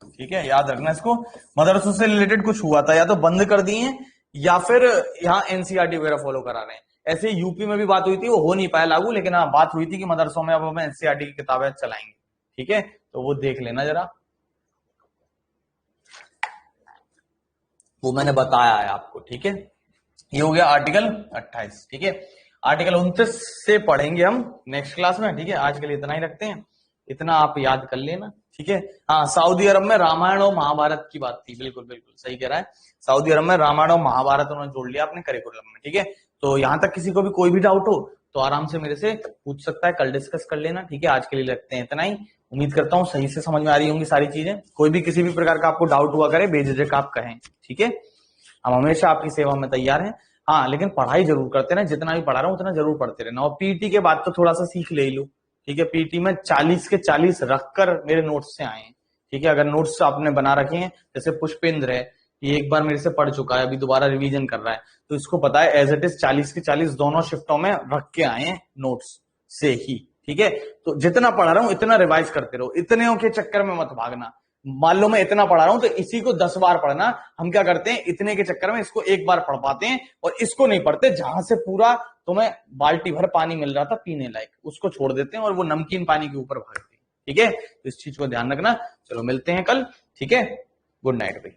ठीक है, याद रखना इसको। मदरसों से रिलेटेड कुछ हुआ था, या तो बंद कर दिए या फिर यहाँ एनसीईआरटी वगैरह फॉलो करा रहे हैं। ऐसे यूपी में भी बात हुई थी, वो हो नहीं पाया लागू, लेकिन हाँ बात हुई थी कि मदरसों में अब हमें एनसीईआरटी की किताबें चलाएंगे। ठीक है, तो वो देख लेना जरा, वो मैंने बताया है आपको। ठीक है, ये हो गया आर्टिकल 28। ठीक है, आर्टिकल 29 से पढ़ेंगे हम नेक्स्ट क्लास में। ठीक है, आज के लिए इतना ही रखते हैं, इतना आप याद कर लेना। ठीक है, हाँ, सऊदी अरब में रामायण और महाभारत की बात थी। बिल्कुल बिल्कुल सही कह रहा है, सऊदी अरब में रामायण और महाभारत उन्होंने जोड़ लिया अपने करिकुलम में। ठीक है, तो यहां तक किसी को भी कोई भी डाउट हो तो आराम से मेरे से पूछ सकता है, कल डिस्कस कर लेना। ठीक है, आज के लिए रखते हैं इतना ही। उम्मीद करता हूँ सही से समझ में आ रही होंगी सारी चीजें। कोई भी किसी भी प्रकार का आपको डाउट हुआ करे, बेझिझक आप कहें। ठीक है, हम हमेशा आपकी सेवा में तैयार हैं। हाँ, लेकिन पढ़ाई जरूर करते रहे, जितना भी पढ़ा रहा हूँ उतना जरूर पढ़ते रहना। और पीटी के बाद तो थोड़ा सा सीख ले लो। ठीक है, पीटी में 40 के 40 रखकर मेरे नोट्स से आए हैं। ठीक है, अगर नोट्स आपने बना रखे हैं, जैसे पुष्पेंद्र है, ये एक बार मेरे से पढ़ चुका है, अभी दोबारा रिवीजन कर रहा है, तो इसको पता है एज इट इज 40 के 40 दोनों शिफ्टों में रख के आए हैं नोट्स से ही। ठीक है, तो जितना पढ़ा रहा हूं इतना रिवाइज करते रहो, इतने के चक्कर में मत भागना। मान लो मैं इतना पढ़ा रहा हूं तो इसी को 10 बार पढ़ना। हम क्या करते हैं, इतने के चक्कर में इसको एक बार पढ़ पाते हैं और इसको नहीं पढ़ते, जहां से पूरा तुम्हें बाल्टी भर पानी मिल रहा था पीने लायक, उसको छोड़ देते हैं और वो नमकीन पानी के ऊपर भागते हैं। ठीक है, तो इस चीज को ध्यान रखना। चलो मिलते हैं कल। ठीक है, गुड नाइट भाई।